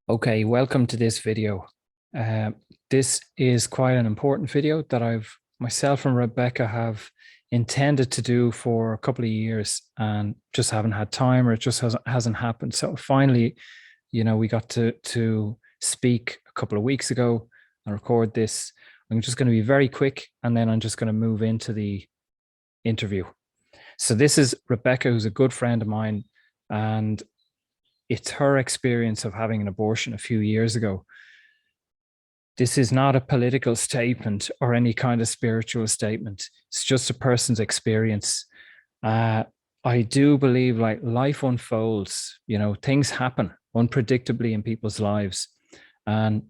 Okay, welcome to this video. Uh, this is quite an important video that myself and Rebecca have intended to do for a couple of years and just haven't had time, or it just hasn't happened. So finally, we got to speak a couple of weeks ago and record this. I'm just going to be very quick, and then I'm just going to move into the interview. So this is Rebecca, who's a good friend of mine, and it's her experience of having an abortion a few years ago. This is not a political statement or any kind of spiritual statement. It's just a person's experience. I do believe, like, life unfolds, things happen unpredictably in people's lives. And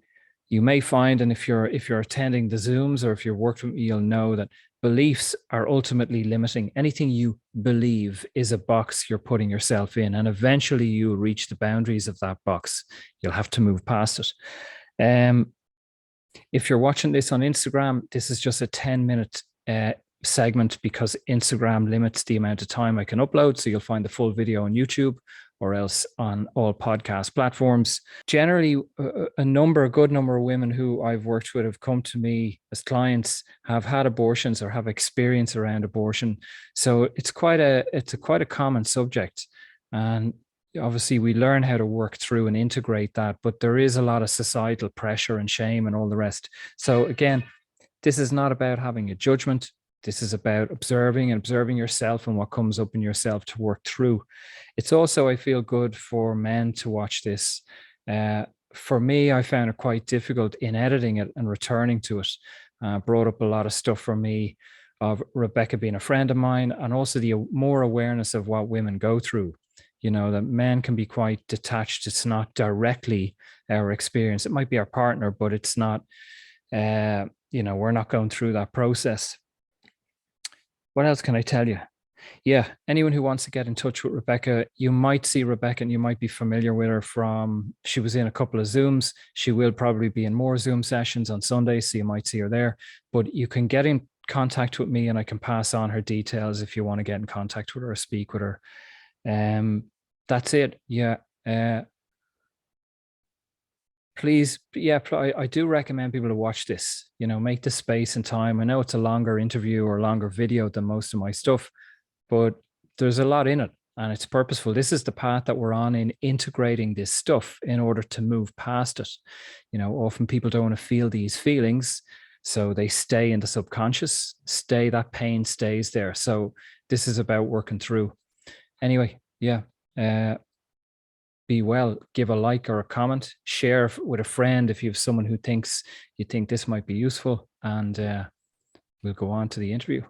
you may find, and if you're attending the Zooms, or if you're working with me, you'll know that beliefs are ultimately limiting. Anything you believe is a box you're putting yourself in, and eventually you reach the boundaries of that box. You'll have to move past it. If you're watching this on Instagram, this is just a 10-minute segment, because Instagram limits the amount of time I can upload. So you'll find the full video on YouTube, or else on all podcast platforms. Generally, a good number of women who I've worked with have come to me as clients, have had abortions or have experience around abortion. So it's quite a common subject. And obviously we learn how to work through and integrate that, but there is a lot of societal pressure and shame and all the rest. So again, this is not about having a judgment. This is about observing yourself and what comes up in yourself to work through. It's also, I feel, good for men to watch this. For me, I found it quite difficult in editing it and returning to it. Brought up a lot of stuff for me of Rebecca being a friend of mine, and also the more awareness of what women go through. That men can be quite detached. It's not directly our experience. It might be our partner, but it's not, we're not going through that process. What else can I tell you? Yeah, anyone who wants to get in touch with Rebecca, you might see Rebecca and you might be familiar with her she was in a couple of Zooms. She will probably be in more Zoom sessions on Sundays, so you might see her there. But you can get in contact with me and I can pass on her details if you want to get in contact with her or speak with her. That's it. Yeah. Please, yeah, I do recommend people to watch this, make the space and time. I know it's a longer interview or longer video than most of my stuff, but there's a lot in it and it's purposeful. This is the path that we're on in integrating this stuff in order to move past it. Often people don't want to feel these feelings, so they stay in the subconscious, that pain stays there. So this is about working through. Anyway, yeah. Be well, give a like or a comment, share with a friend if you have someone who you think this might be useful, and we'll go on to the interview.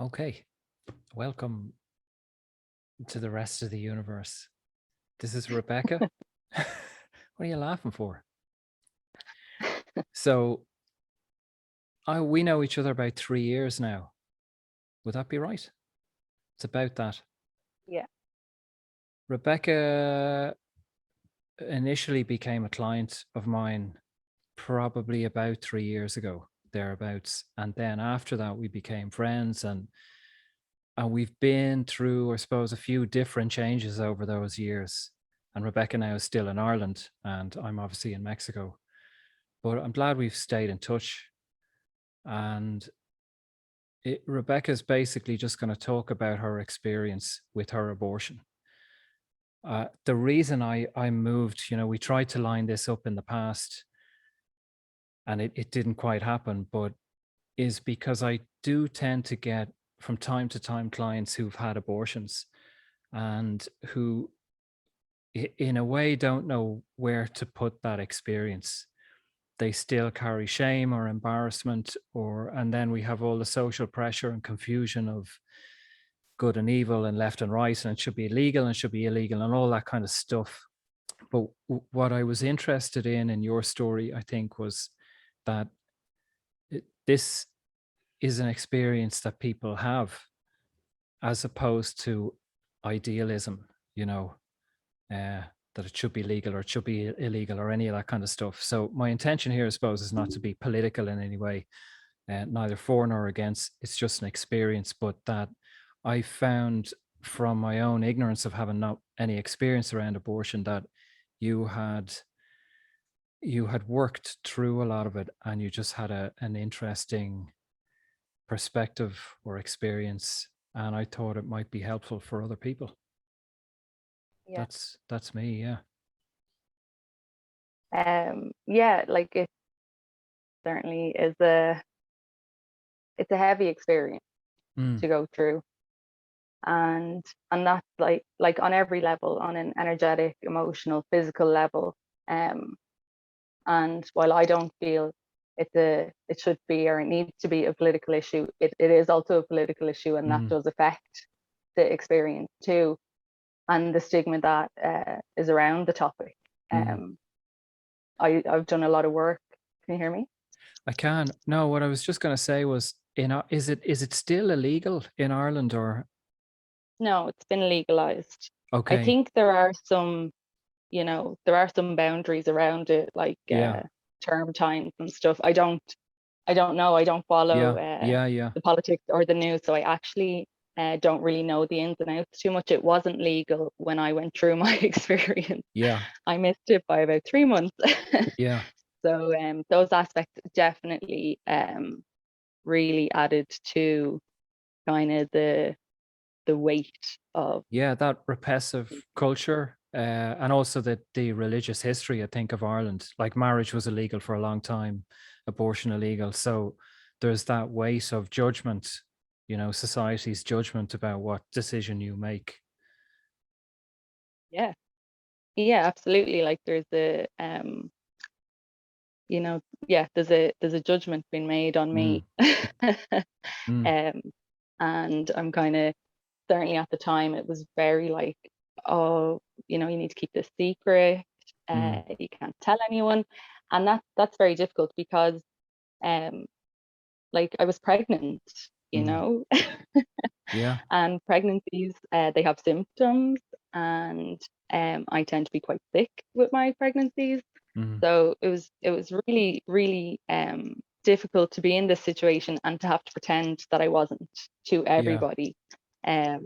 Okay, welcome to the rest of the universe. This is Rebecca. What are you laughing for? So we know each other about 3 years now. Would that be right? It's about that. Yeah. Rebecca initially became a client of mine probably about 3 years ago, thereabouts. And then after that, we became friends, and we've been through, I suppose, a few different changes over those years. And Rebecca now is still in Ireland, and I'm obviously in Mexico. But I'm glad we've stayed in touch. And Rebecca's basically just going to talk about her experience with her abortion. The reason I moved, we tried to line this up in the past, and it didn't quite happen, but is because I do tend to get from time to time clients who've had abortions and who in a way don't know where to put that experience. They still carry shame or embarrassment, and then we have all the social pressure and confusion of good and evil and left and right, and it should be legal and it should be illegal and all that kind of stuff. But what I was interested in your story, I think, was that this is an experience that people have, as opposed to idealism, that it should be legal or it should be illegal or any of that kind of stuff. So my intention here, I suppose, is not to be political in any way, neither for nor against. It's just an experience, but that I found from my own ignorance of having not any experience around abortion, that you had you had worked through a lot of it and you just had an interesting perspective or experience, and I thought it might be helpful for other people. Yeah. That's me. Yeah. Yeah, like it certainly is it's a heavy experience Mm, to go through. And that's like on every level, on an energetic, emotional, physical level. Um, and while I don't feel it should be or it needs to be a political issue, it is also a political issue, and that mm, does affect the experience too, and the stigma that is around the topic. mm. I've done a lot of work. Can you hear me? I can. No, what I was just going to say was, is it still illegal in Ireland or? No, it's been legalized. I Okay. think there are some, there are some boundaries around it, like Yeah. term times and stuff. I don't know. I don't follow Yeah. Yeah. Yeah. the politics or the news, so I actually don't really know the ins and outs too much. It wasn't legal when I went through my experience. Yeah. I missed it by about 3 months. Yeah. So those aspects definitely really added to kind of the weight of. Yeah, that repressive culture, and also the religious history, I think, of Ireland. Like marriage was illegal for a long time, abortion illegal. So there's that weight of judgment, society's judgment about what decision you make. Yeah, yeah, absolutely. Like there's yeah, there's a judgment being made on me. Mm, mm, um and I'm kind of, certainly at the time it was very like, oh, you need to keep this secret, mm, you can't tell anyone. And that's very difficult because um like I was pregnant, you mm. know. Yeah. And pregnancies, they have symptoms, and I tend to be quite sick with my pregnancies. Mm, So it was really, really difficult to be in this situation and to have to pretend that I wasn't to yeah. everybody, um,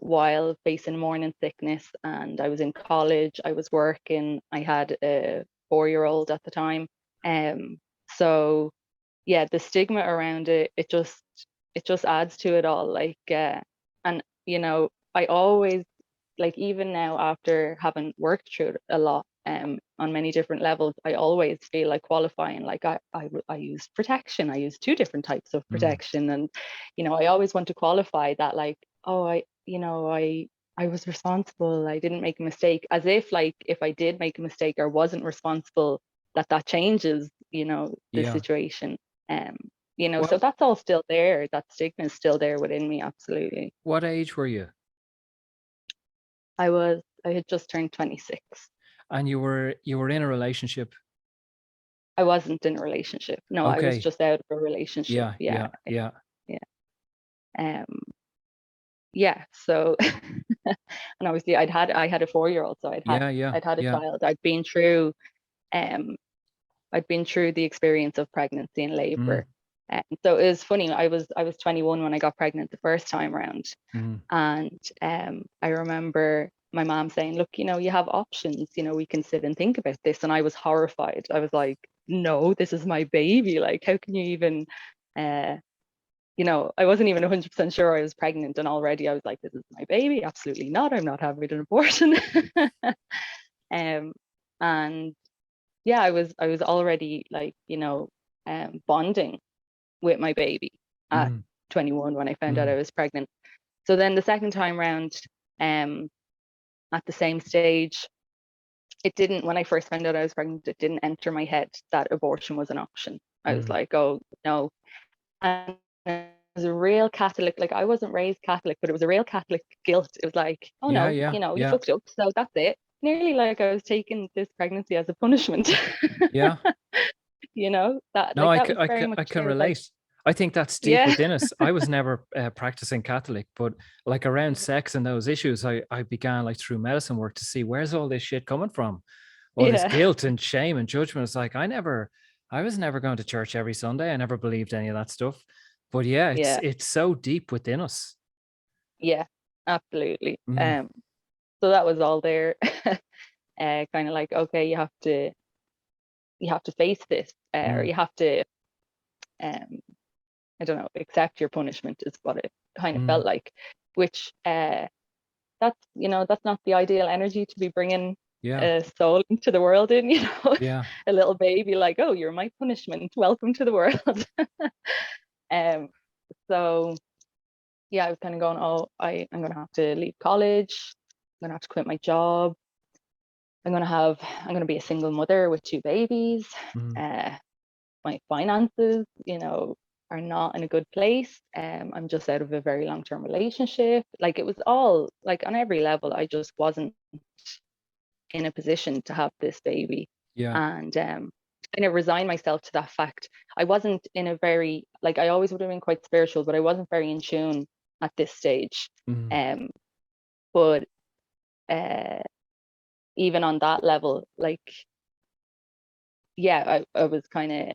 while facing morning sickness. And I was in college, I was working, I had a 4-year-old at the time. So yeah, the stigma around it, it just adds to it all. Like and I always, like, even now after having worked through it a lot, on many different levels, I always feel like qualifying. Like I use protection. I use two different types of Mm, protection, and I always want to qualify that, like, oh, I was responsible. I didn't make a mistake, as if, like, if I did make a mistake or wasn't responsible, that changes, the yeah. situation. Um, so Well, that's all still there. That stigma is still there within me. Absolutely. what age were you? I had just turned 26. And you were in a relationship? I wasn't in a relationship. No, I was Okay. just out of a relationship. Yeah. Yeah, Yeah. Yeah. yeah. Um, yeah. So, and obviously, I had a 4-year-old, so Yeah. Yeah. I'd had a Yeah. child. Um, I'd been through the experience of pregnancy and Mm, labor. And so it was funny. I was 21 when I got pregnant the first time around. mm, And I remember my mom saying, look, you have options, we can sit and think about this. And I was horrified. I was like, no, this is my baby. Like, how can you even, uh, I wasn't even 100% sure I was pregnant. And already I was like, this is my baby. Absolutely not. I'm not having an abortion. um, and yeah, I was already, like, bonding with my baby at mm, 21 when I found out I mm. was pregnant. So then the second time round, um, at the same stage, it didn't, when I first found out I was pregnant, it didn't enter my head that abortion was an option. I was Mm. like, oh no. And it was a real Catholic, like, I wasn't raised Catholic, but it was a real Catholic guilt. It was like, oh Yeah, no, yeah, you yeah, fucked up, so that's it. Nearly like I was taking this pregnancy as a punishment. yeah. That, No, like, that was very I much, can I was like, relate. I think that's deep yeah, within us. I was never practicing Catholic, but like around sex and those issues, I began like through medicine work to see where's all this shit coming from, all this yeah, guilt and shame and judgment. It's like I was never going to church every Sunday. I never believed any of that stuff. But yeah, yeah, it's so deep within us. yeah, absolutely. Mm, So that was all there. Kind of like, okay, you have to. face this, or Mm. you have to, I don't know, accept your punishment is what it kind of Mm. felt like, which that's, that's not the ideal energy to be bringing Yeah. a soul into the world in, Yeah. a little baby like, oh, you're my punishment, welcome to the world. um so yeah, I was kind of going, oh, I'm gonna have to leave college, I'm gonna have to quit my job, I'm gonna be a single mother with two babies. Mm. uh my finances, are not in a good place. I'm just out of a very long-term relationship. Like, it was all like on every level, I just wasn't in a position to have this baby. Yeah. And kind of resigned myself to that fact. I wasn't in a very, like, I always would have been quite spiritual, but I wasn't very in tune at this stage. Mm. Um, but uh, even on that level, like, yeah, I was kind of,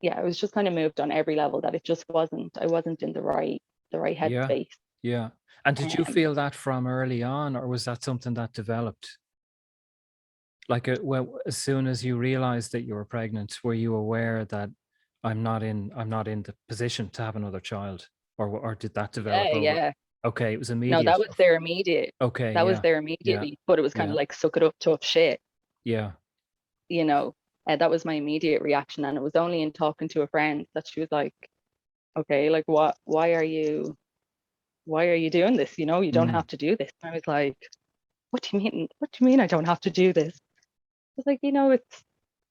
yeah, I was just kind of moved on every level, that it just wasn't, I wasn't in the right Yeah. headspace. Yeah. And did you Um, feel that from early on, or was that something that developed? Like, well, as soon as you realized that you were pregnant, were you aware that I'm not in the position to have another child, or did that develop yeah, over? yeah. Okay, it was No, immediate. that was there immediate. Okay, That was yeah, there yeah, immediately, but it was kind yeah, of like, suck it up, tough shit, yeah. you know. That was my immediate reaction, and it was only in talking to a friend that she was like, "Okay, like, what? Why are you doing this? You don't Mm. have to do this." And I was like, "What do you mean? What do you mean I don't have to do this?" It's like, it's,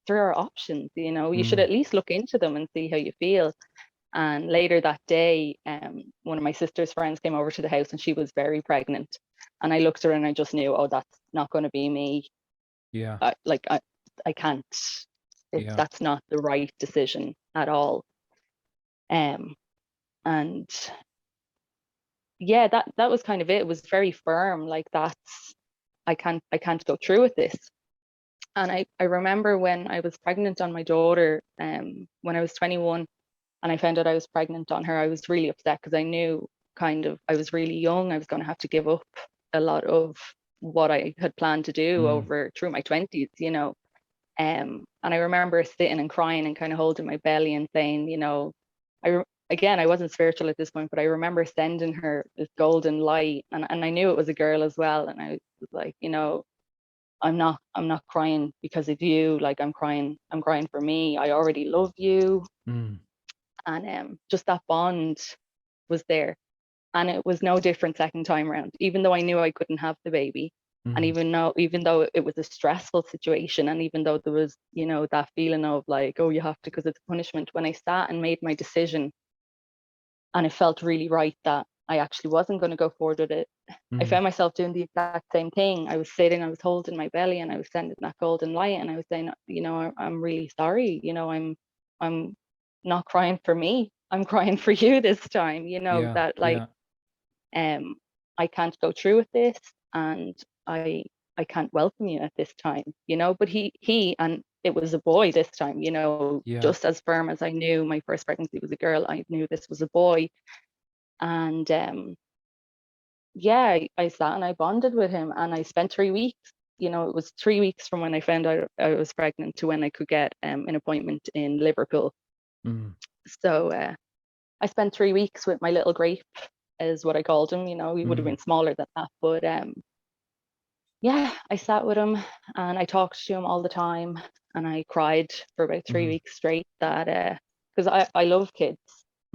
there are options. You should Mm. at least look into them and see how you feel. And later that day, one of my sister's friends came over to the house, and she was very pregnant. And I looked at her and I just knew, oh, that's not going to be me. Yeah, I can't. yeah, That's not the right decision at all. Um, and yeah, that was kind of it. It was very firm. Like, that's, I can't go through with this. And I remember when I was pregnant on my daughter, when I was 21, and I found out I was pregnant on her, I was really upset, because I knew, kind of, I was really young. I was going to have to give up a lot of what I had planned to do mm. over through my 20s. And I remember sitting and crying and kind of holding my belly and saying, again, I wasn't spiritual at this point, but I remember sending her this golden light, and I knew it was a girl as well. And I was like, I'm not crying because of you. Like, I'm crying for me. I already love you. Mm. And just that bond was there. And it was no different second time around, even though I knew I couldn't have the baby. And Mm. even though it was a stressful situation, and even though there was, that feeling of like, oh, you have to, because it's punishment, when I sat and made my decision, and it felt really right that I actually wasn't going to go forward with it, I Mm. found myself doing the exact same thing. I was sitting, I was holding my belly, and I was sending that golden light, and I was saying, I'm really sorry. I'm not crying for me. I'm crying for you this time. Yeah, That, like, yeah, um, I can't go through with this, and I I can't welcome you at this time. But and it was a boy this time. yeah. Just as firm as I knew my first pregnancy was a girl, I knew this was a boy. And yeah, I sat and I bonded with him, and I spent 3 weeks. It was 3 weeks from when I found out I was pregnant to when I could get an appointment in Liverpool. Mm. So I spent 3 weeks with my little grape, is what I called him. He would have Mm. been smaller than that, but yeah, I sat with him and I talked to him all the time, and I cried for about three Mm. weeks straight. That because I love kids,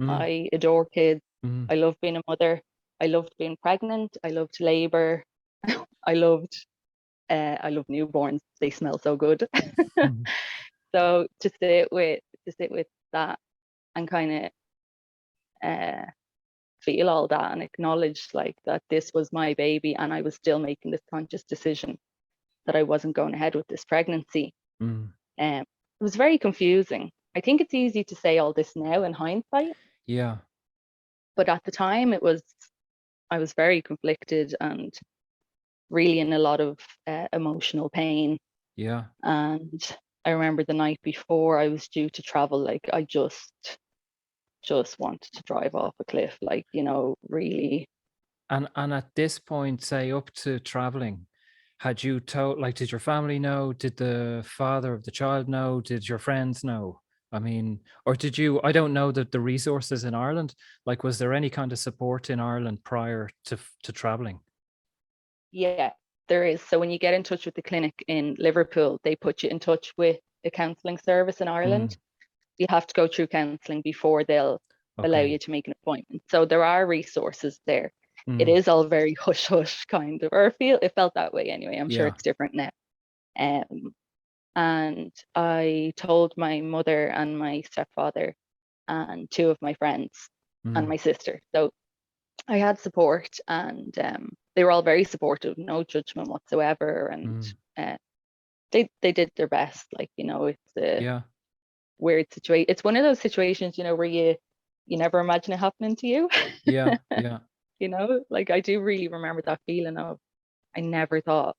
Mm. I adore kids, Mm. I love being a mother, I loved being pregnant, I loved labor, I loved I love newborns. They smell so good. Mm. So to sit with that, and kind of uh, feel all that, and acknowledge, like, that this was my baby, and I was still making this conscious decision that I wasn't going ahead with this pregnancy. Mm. It was very confusing. I think it's easy to say all this now in hindsight, Yeah, but at the time I was very conflicted and really in a lot of emotional pain. yeah. And I remember the night before I was due to travel, like, I just wanted to drive off a cliff, really. And at this point, say up to traveling, had you told, like, did your family know? Did the father of the child know? Did your friends know? I mean, or did you, I don't know the resources in Ireland. Like, was there any kind of support in Ireland prior to traveling? Yeah, there is. So when you get in touch with the clinic in Liverpool, they put you in touch with a counselling service in Mm, Ireland. You have to go through counselling before they'll allow you okay. to make an appointment. So there are resources there. It Mm, is all very hush hush kind of, or it felt that way anyway. I'm sure yeah. it's different now. Um, and I told my mother and my stepfather and two of my friends and Mm, my sister. So I had support, and they were all very supportive, no judgment whatsoever. And mm, uh, they did their best. Like, it's a yeah. weird situation. It's one of those situations, where you never imagine it happening to you. Yeah. Yeah. Like, I do really remember that feeling of, I never thought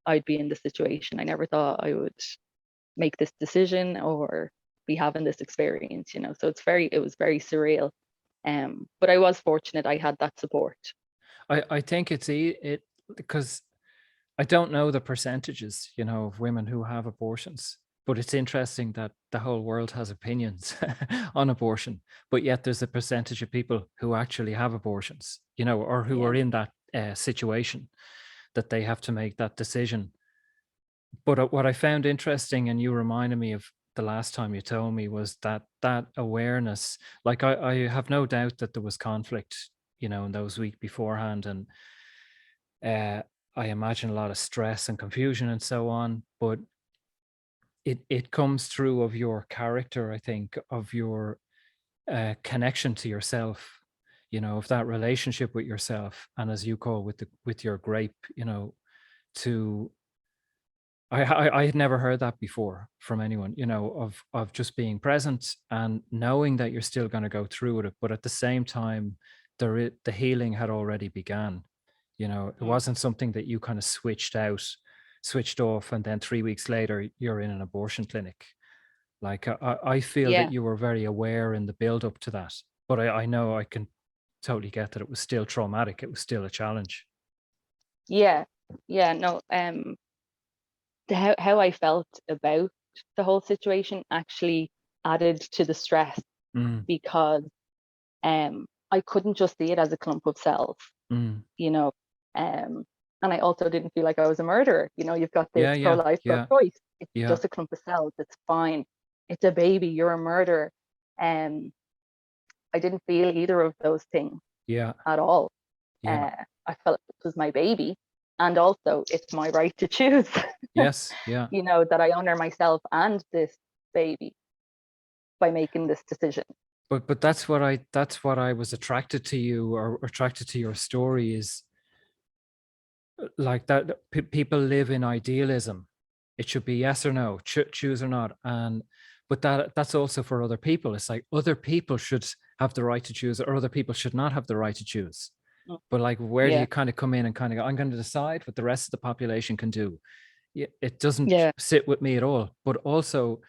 I'd be in this situation. I never thought I would make this decision or be having this experience. So it was very surreal. But I was fortunate I had that support. I think it because I don't know the percentages, of women who have abortions, but it's interesting that the whole world has opinions on abortion, but yet there's a percentage of people who actually have abortions, or who Yeah. are in that situation that they have to make that decision. But what I found interesting, and you reminded me of the last time you told me, was that awareness. Like, I have no doubt that there was conflict, in those weeks beforehand, and uh, I imagine a lot of stress and confusion and so on. But it comes through of your character, I think, of your connection to yourself, of that relationship with yourself, and as you call with your grape, to I had never heard that before from anyone, of just being present and knowing that you're still going to go through with it, but at the same time, the healing had already begun. It Mm. wasn't something that you kind of switched off, and then 3 weeks later you're in an abortion clinic. Like, I feel that Yeah. you were very aware in the build up to that, but I know I can totally get that it was still traumatic. It was still a challenge. Yeah. Yeah. No, how I felt about the whole situation actually added to the stress, Mm, because I couldn't just see it as a clump of cells, mm. you know. Um, and I also didn't feel like I was a murderer. You've got this Yeah, yeah, pro-life, yeah, pro-choice. It's yeah, just a clump of cells. It's fine. It's a baby. You're a murderer. Um, I didn't feel either of those things yeah, at all. yeah. Uh, I felt it was my baby, and also it's my right to choose. Yes, yeah. That I honor myself and this baby by making this decision. But that's what I was attracted to you, or attracted to your story, is like that people live in idealism. It should be yes or no, choose or not. And but that's also for other people. It's like other people should have the right to choose, or other people should not have the right to choose. Mm. But like, where do Yeah, you kind of come in and kind of go, I'm going to decide what the rest of the population can do? Yeah, it doesn't yeah, sit with me at all. But also,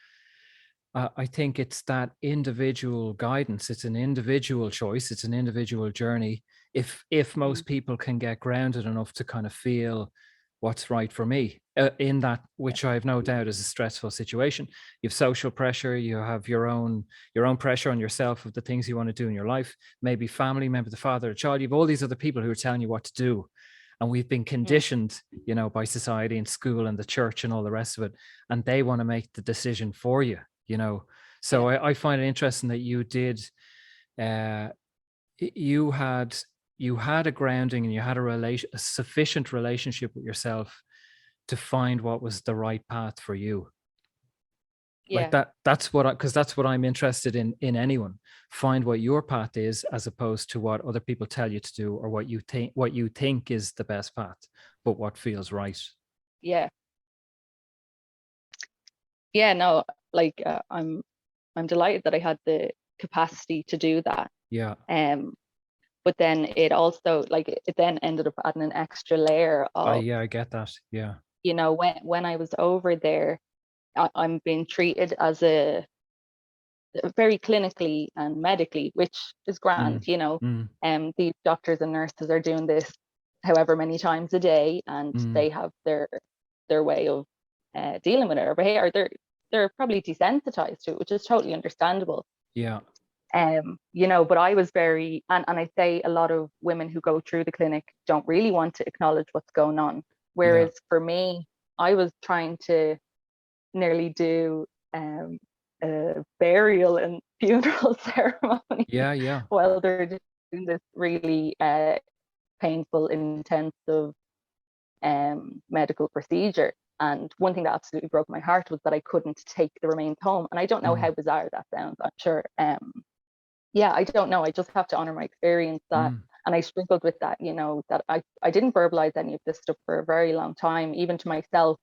I think it's that individual guidance. It's an individual choice. It's an individual journey. If mm, most people can get grounded enough to kind of feel what's right for me, in that, yeah, which I have no doubt is a stressful situation. You have social pressure. You have your own pressure on yourself of the things you want to do in your life. Maybe family member, the father, a child. You have all these other people who are telling you what to do, and we've been mm, conditioned, by society and school and the church and all the rest of it, and they want to make the decision for you. yeah, So I find it interesting that you did, uh you had you had a grounding, and you had a sufficient relationship with yourself to find what was the right path for you. Like yeah, that's what because that's what I'm interested in anyone. Find what your path is, as opposed to what other people tell you to do, or what you think is the best path, but what feels right. yeah, yeah. No, like, I'm delighted that I had the capacity to do that. Yeah. Um, but then it also, like, it then ended up adding an extra layer I of, Yeah, I get that. Yeah. when I was over there, I'm being treated as a very clinically and medically, which is grand. Mm, mm, These doctors and nurses are doing this however many times a day, and they have their way of dealing with it or behavior. They're probably desensitized to it, which is totally understandable. Yeah. But I was very, and I'd say a lot of women who go through the clinic don't really want to acknowledge what's going on. Whereas for me, I was trying to nearly do a burial and funeral ceremony while they're doing this really painful, intensive medical procedure. And one thing that absolutely broke my heart was that I couldn't take the remains home. And I don't know how bizarre that sounds, I'm sure. I don't know. I just have to honor my experience that. And I struggled with that, that I didn't verbalize any of this stuff for a very long time, even to myself.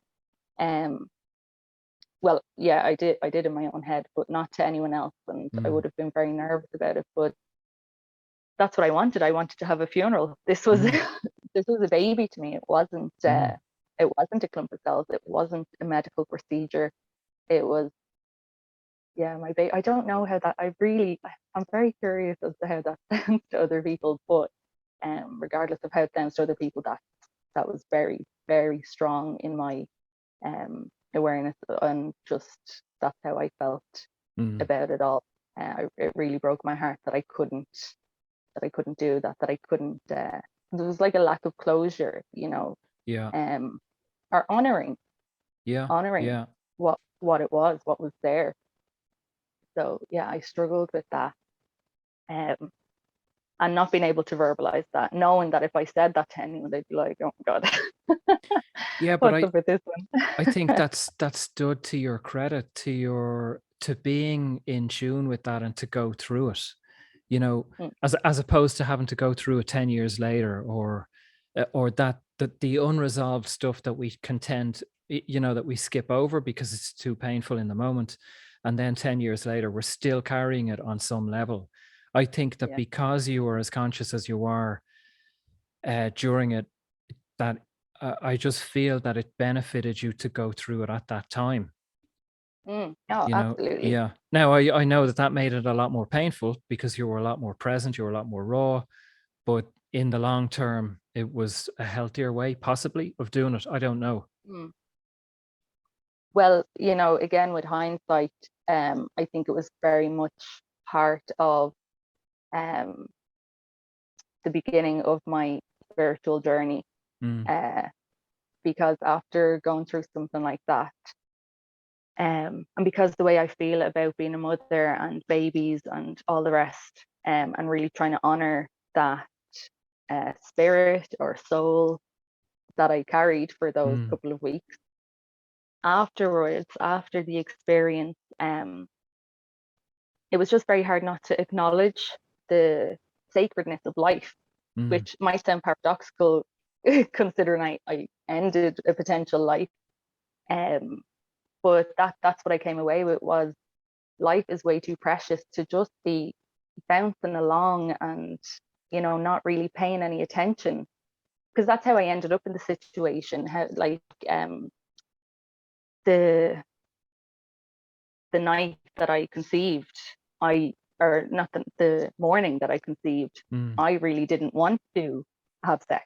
Well, yeah, I did in my own head, but not to anyone else. And I would have been very nervous about it. But that's what I wanted. I wanted to have a funeral. This was this was a baby to me. It wasn't a clump of cells. It wasn't a medical procedure. It was my baby. I don't know how that. I'm very curious as to how that sounds to other people. But regardless of how it sounds to other people, that was very, very strong in my awareness, and just that's how I felt about it all. It really broke my heart that I couldn't do that. That I couldn't. There was like a lack of closure, or honoring what it was, what was there. So I struggled with that, and not being able to verbalize that, knowing that if I said that to anyone, they'd be like, "Oh my God." But what's up with this one? I think that's stood to your credit, to being in tune with that and to go through it, as opposed to having to go through it 10 years later, or that the unresolved stuff that we contend, that we skip over because it's too painful in the moment, and then 10 years later we're still carrying it on some level. I think that because you were as conscious as you are during it, that I just feel that it benefited you to go through it at that time. Oh, absolutely. Yeah. Now I know that made it a lot more painful because you were a lot more present, you were a lot more raw, but in the long term, it was a healthier way, possibly, of doing it. I don't know. Well, again, with hindsight, I think it was very much part of the beginning of my spiritual journey. Because after going through something like that, and because the way I feel about being a mother and babies and all the rest, and really trying to honor that spirit or soul that I carried for those couple of weeks. Afterwards, after the experience, it was just very hard not to acknowledge the sacredness of life, which might sound paradoxical considering I ended a potential life. But that's what I came away with, was life is way too precious to just be bouncing along and, not really paying any attention. Because that's how I ended up in the situation. How, like, the night that I conceived, the morning that I conceived, I really didn't want to have sex.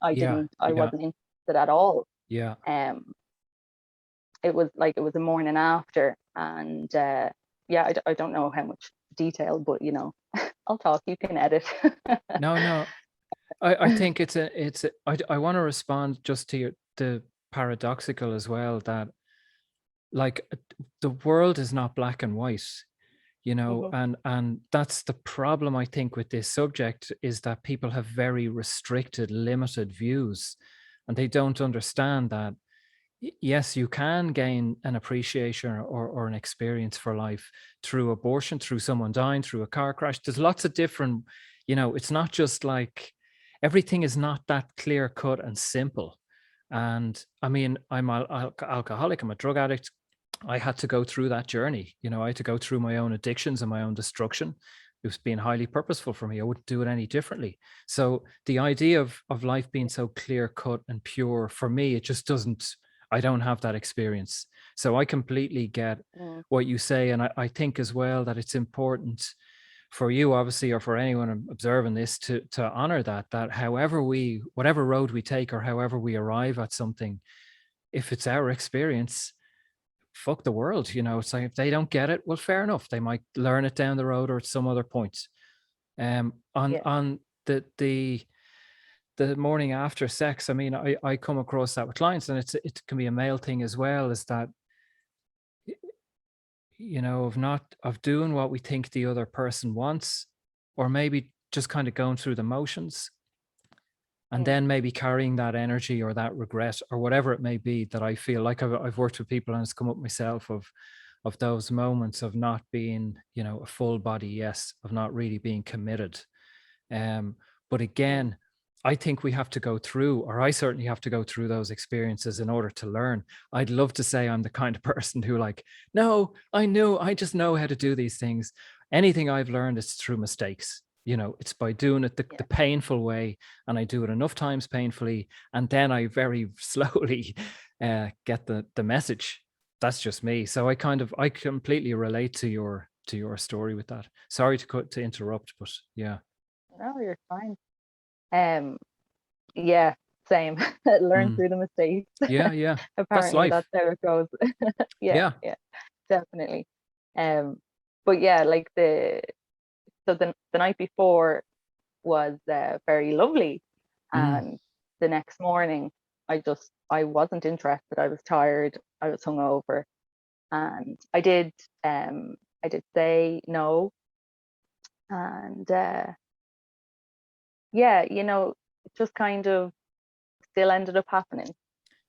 I wasn't interested at all. It was a morning after, and I don't know how much detail, but I'll talk, you can edit. No, I think I want to respond just to the paradoxical as well, that like the world is not black and white, and that's the problem, I think, with this subject, is that people have very restricted, limited views, and they don't understand that yes, you can gain an appreciation or an experience for life through abortion, through someone dying, through a car crash. There's lots of different, it's not just like, everything is not that clear cut and simple. And I mean, I'm an alcoholic, I'm a drug addict. I had to go through that journey. I had to go through my own addictions and my own destruction. It was being highly purposeful for me. I wouldn't do it any differently. So the idea of life being so clear cut and pure, for me, it just doesn't, I don't have that experience. So I completely get what you say. And I think as well that it's important for you, obviously, or for anyone observing this, to honor that whatever road we take or however we arrive at something, if it's our experience, fuck the world, it's like, if they don't get it, well, fair enough, they might learn it down the road or at some other point. Yeah. On the morning after sex, I mean, I come across that with clients, and it can be a male thing as well, is that, of doing what we think the other person wants, or maybe just kind of going through the motions, and then maybe carrying that energy or that regret or whatever it may be, that I feel like I've worked with people, and it's come up myself, of those moments of not being, a full body yes, of not really being committed. But again, I think we have to go through, or I certainly have to go through those experiences in order to learn. I'd love to say I'm the kind of person who, like, no, I just know how to do these things. Anything I've learned is through mistakes. It's by doing it the painful way, and I do it enough times painfully, and then I very slowly get the message. That's just me. So I completely relate to your story with that. Sorry to interrupt, but yeah. No, you're fine. Yeah, same. Learn through the mistakes. Yeah. That's Apparently life. that's how it goes. Yeah, definitely. But yeah, like the night before was very lovely, and the next morning I wasn't interested. I was tired. I was hungover, and I did say no, and yeah, it just kind of still ended up happening,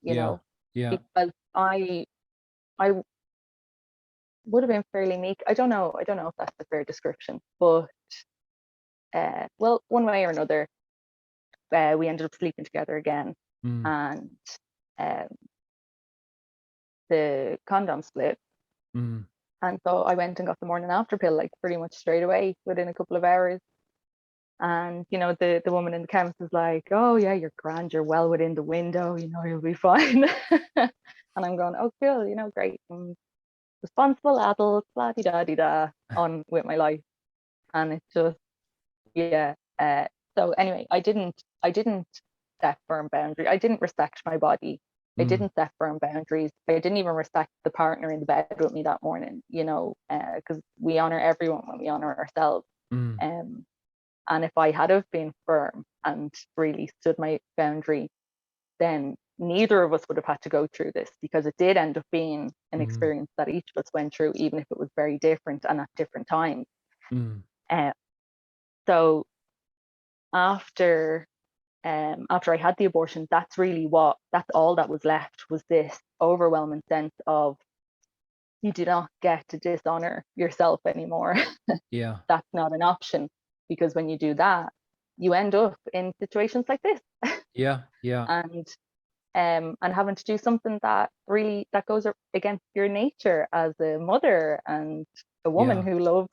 Yeah. because I would have been fairly meek. I don't know if that's a fair description, but well, one way or another, we ended up sleeping together again, and the condom split. And so I went and got the morning after pill, like, pretty much straight away within a couple of hours. And the woman in the chemist was like, "Oh yeah, you're grand, you're well within the window, you'll be fine." And I'm going, "Oh cool, great, I'm responsible adult, blah de da de da, on with my life." And it's just, yeah. So anyway, I didn't set firm boundaries. I didn't respect my body. I didn't set firm boundaries. I didn't even respect the partner in the bed with me that morning, because we honor everyone when we honor ourselves. And if I had have been firm and really stood my boundary, then neither of us would have had to go through this, because it did end up being an experience that each of us went through, even if it was very different and at different times. So after I had the abortion, that's all that was left, was this overwhelming sense of, you do not get to dishonor yourself anymore. Yeah. That's not an option, because when you do that, you end up in situations like this. Yeah. And having to do something that goes against your nature as a mother and a woman who loves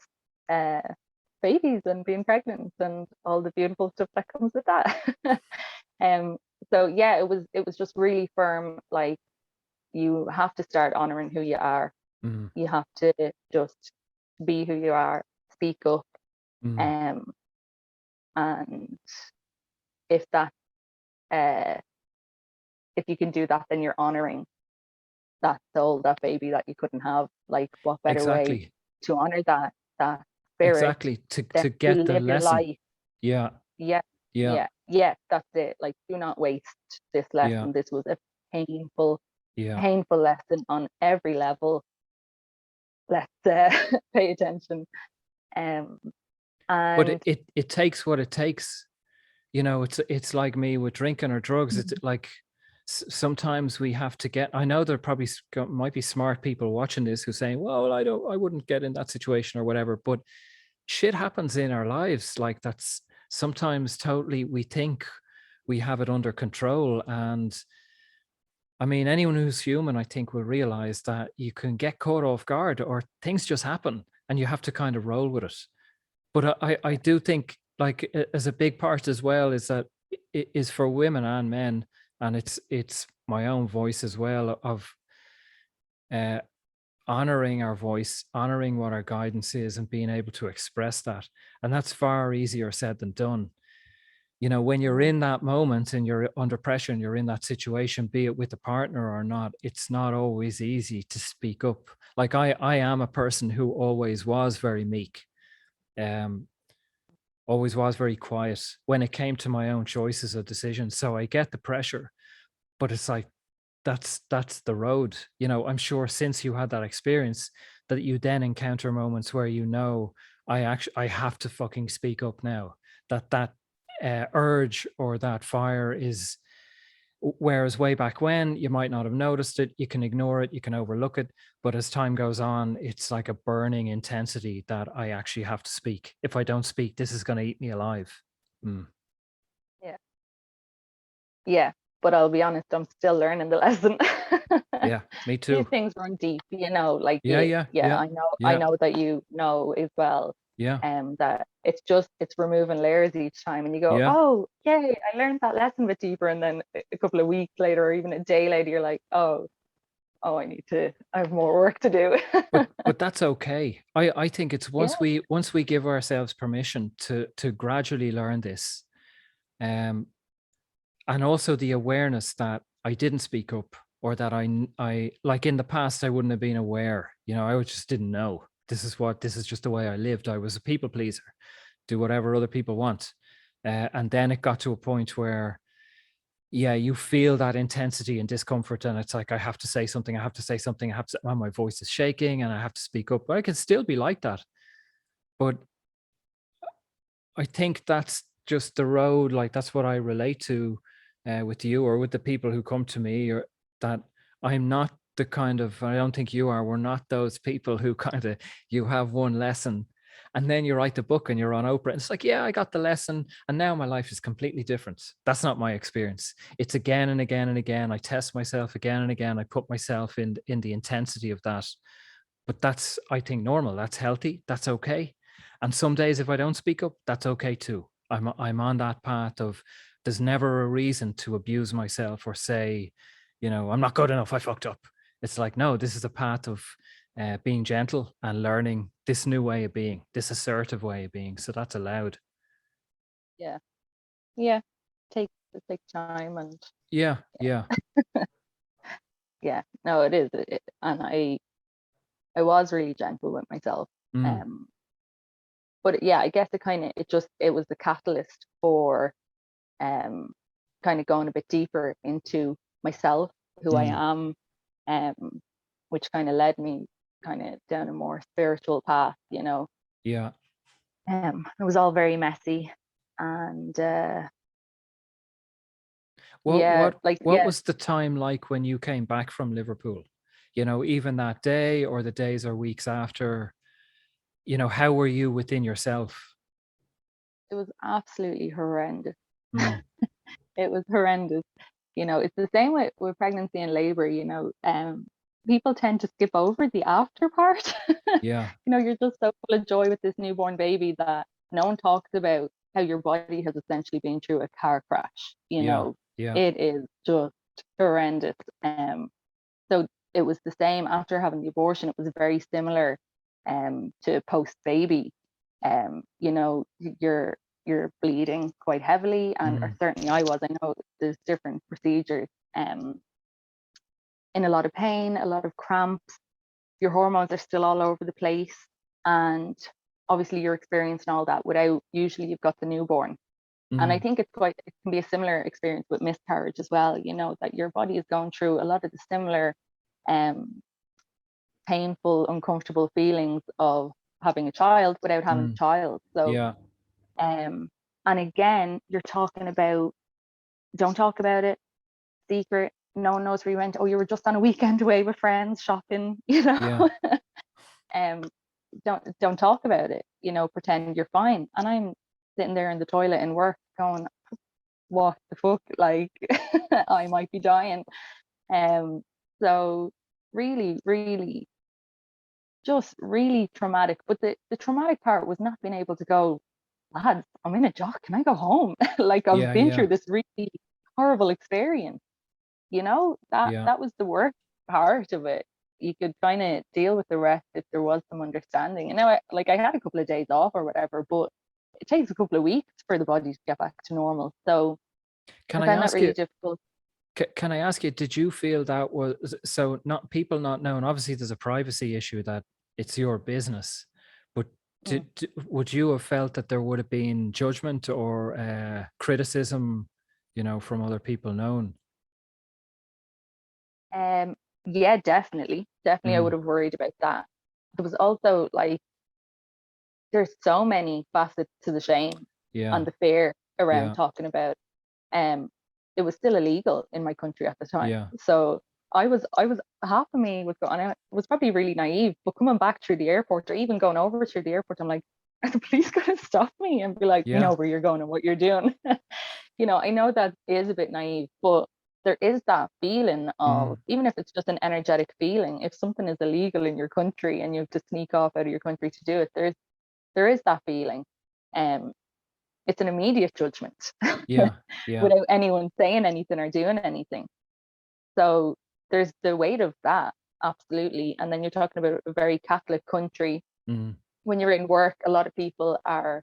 babies and being pregnant and all the beautiful stuff that comes with that. So yeah, it was just really firm, like, you have to start honoring who you are. You have to just be who you are, speak up, and if that if you can do that, then you're honoring that soul, that baby that you couldn't have. Like, what better way to honor that spirit? Exactly, to get the live your lesson. life. Yeah. That's it. Like, do not waste this lesson. This was a painful lesson on every level. Let's pay attention. But it takes what it takes. It's like me with drinking or drugs. It's like, sometimes we have to get, I know there probably might be smart people watching this who saying, well, I wouldn't get in that situation or whatever, but shit happens in our lives. Like, that's sometimes totally, we think we have it under control. And I mean, anyone who's human, I think, will realize that you can get caught off guard, or things just happen and you have to kind of roll with it. But I do think, like, as a big part as well, is that it is for women and men, and it's my own voice as well, of honoring our voice, honoring what our guidance is, and being able to express that. And that's far easier said than done. You know, when you're in that moment and you're under pressure and you're in that situation, be it with a partner or not, it's not always easy to speak up. Like I am a person who always was very meek, um, always was very quiet when it came to my own choices or decisions. So I get the pressure, but it's like, that's the road. You know, I'm sure since you had that experience that you then encounter moments where, you know, I have to fucking speak up now. That urge or that fire is, whereas way back when you might not have noticed it, you can ignore it, you can overlook it, but as time goes on, it's like a burning intensity that I actually have to speak. If I don't speak, this is going to eat me alive. Yeah. Yeah. But I'll be honest, I'm still learning the lesson. Yeah, me These too. things run deep, you know, like Yeah, yeah, yeah, yeah, I yeah, know that you know as well. yeah, That it's removing layers each time and you go, yeah. oh yay, I learned that lesson a bit deeper, and then a couple of weeks later or even a day later you're like, I have more work to do. But that's okay. I think it's Yeah. once we give ourselves permission to gradually learn this, um, and also the awareness that I didn't speak up, or that I like in the past I wouldn't have been aware. You know, I just didn't know. This is just the way I lived. I was a people pleaser, do whatever other people want, and then it got to a point where, yeah, you feel that intensity and discomfort, and it's like, I have to say something, I have to say something, I have to, and my voice is shaking and I have to speak up. But I can still be like that. But I think that's just the road. Like, that's what I relate to with you or with the people who come to me, or that I'm not the kind of, I don't think you are, we're not those people who kind of, you have one lesson and then you write the book and you're on Oprah. And it's like, yeah, I got the lesson and now my life is completely different. That's not my experience. It's again and again and again. I test myself again and again. I put myself in the intensity of that. But that's, I think, normal. That's healthy. That's okay. And some days if I don't speak up, that's okay too. I'm on that path of, there's never a reason to abuse myself or say, you know, I'm not good enough, I fucked up. It's like, no, this is a path of being gentle and learning this new way of being, this assertive way of being. So that's allowed. Yeah. Yeah. Take time and Yeah, yeah. yeah, no, it is. And I was really gentle with myself. Mm, Um, but yeah, I guess it was the catalyst for um kind of going a bit deeper into myself, who I mm, am, um, which kind of led me kind of down a more spiritual path, you know. yeah. It was all very messy, and What yeah, what like what yeah, was the time like when you came back from Liverpool? You know, even that day or the days or weeks after, you know, how were you within yourself? it was absolutely horrendous. Mm, It was horrendous. You know, it's the same with pregnancy and labor, you know. People tend to skip over the after part. yeah, You know, you're just so full of joy with this newborn baby that no one talks about how your body has essentially been through a car crash. You yeah, know, yeah. it is just horrendous. So it was the same after having the abortion. It was very similar to post baby. You know, you're bleeding quite heavily, and or Mm, certainly I was. I know there's different procedures. In a lot of pain, a lot of cramps. Your hormones are still all over the place, and obviously you're experiencing all that without. Usually, you've got the newborn, and I mm, think it can be a similar experience with miscarriage as well. You know that your body is going through a lot of the similar um, painful, uncomfortable feelings of having a child without having a mm, child. So, yeah, um, and again, you're talking about don't talk about it, secret. No one knows where you went. Oh, you were just on a weekend away with friends shopping, you yeah, know. um, don't talk about it. You know, pretend you're fine. And I'm sitting there in the toilet in work going, what the fuck? Like, I might be dying. Um, so really, really just really traumatic. But the traumatic part was not being able to go, lads, I'm in a job. Can I go home? Like I've yeah, been yeah, through this really horrible experience. You know, yeah, that was the worst part of it. you could kind of deal with the rest if there was some understanding. And now, I had a couple of days off or whatever, but it takes a couple of weeks for the body to get back to normal. So Can I I found that ask really you? difficult. Can I ask you? Did you feel that was so? Not people not knowing. Obviously, there's a privacy issue that it's your business, but Mm. would you have felt that there would have been judgment or criticism, from other people known? Yeah, definitely. Definitely, I would Mm, have worried about that. There was also like, there's so many facets to the shame yeah, and the fear around yeah, talking about. Um, it was still illegal in my country at the time. yeah, So I was half of me was going, I was probably really naive, but coming back through the airport or even going over through the airport, I'm like, are the police going to stop me and be like, we yeah. know where you're going and what you're doing? I know that is a bit naive, but there is that feeling of, Mm, even if it's just an energetic feeling, if something is illegal in your country and you have to sneak off out of your country to do it, there is that feeling. Um, it's an immediate judgment yeah, yeah. without anyone saying anything or doing anything. So there's the weight of that, absolutely. And then you're talking about a very Catholic country. Mm, When you're in work, a lot of people are,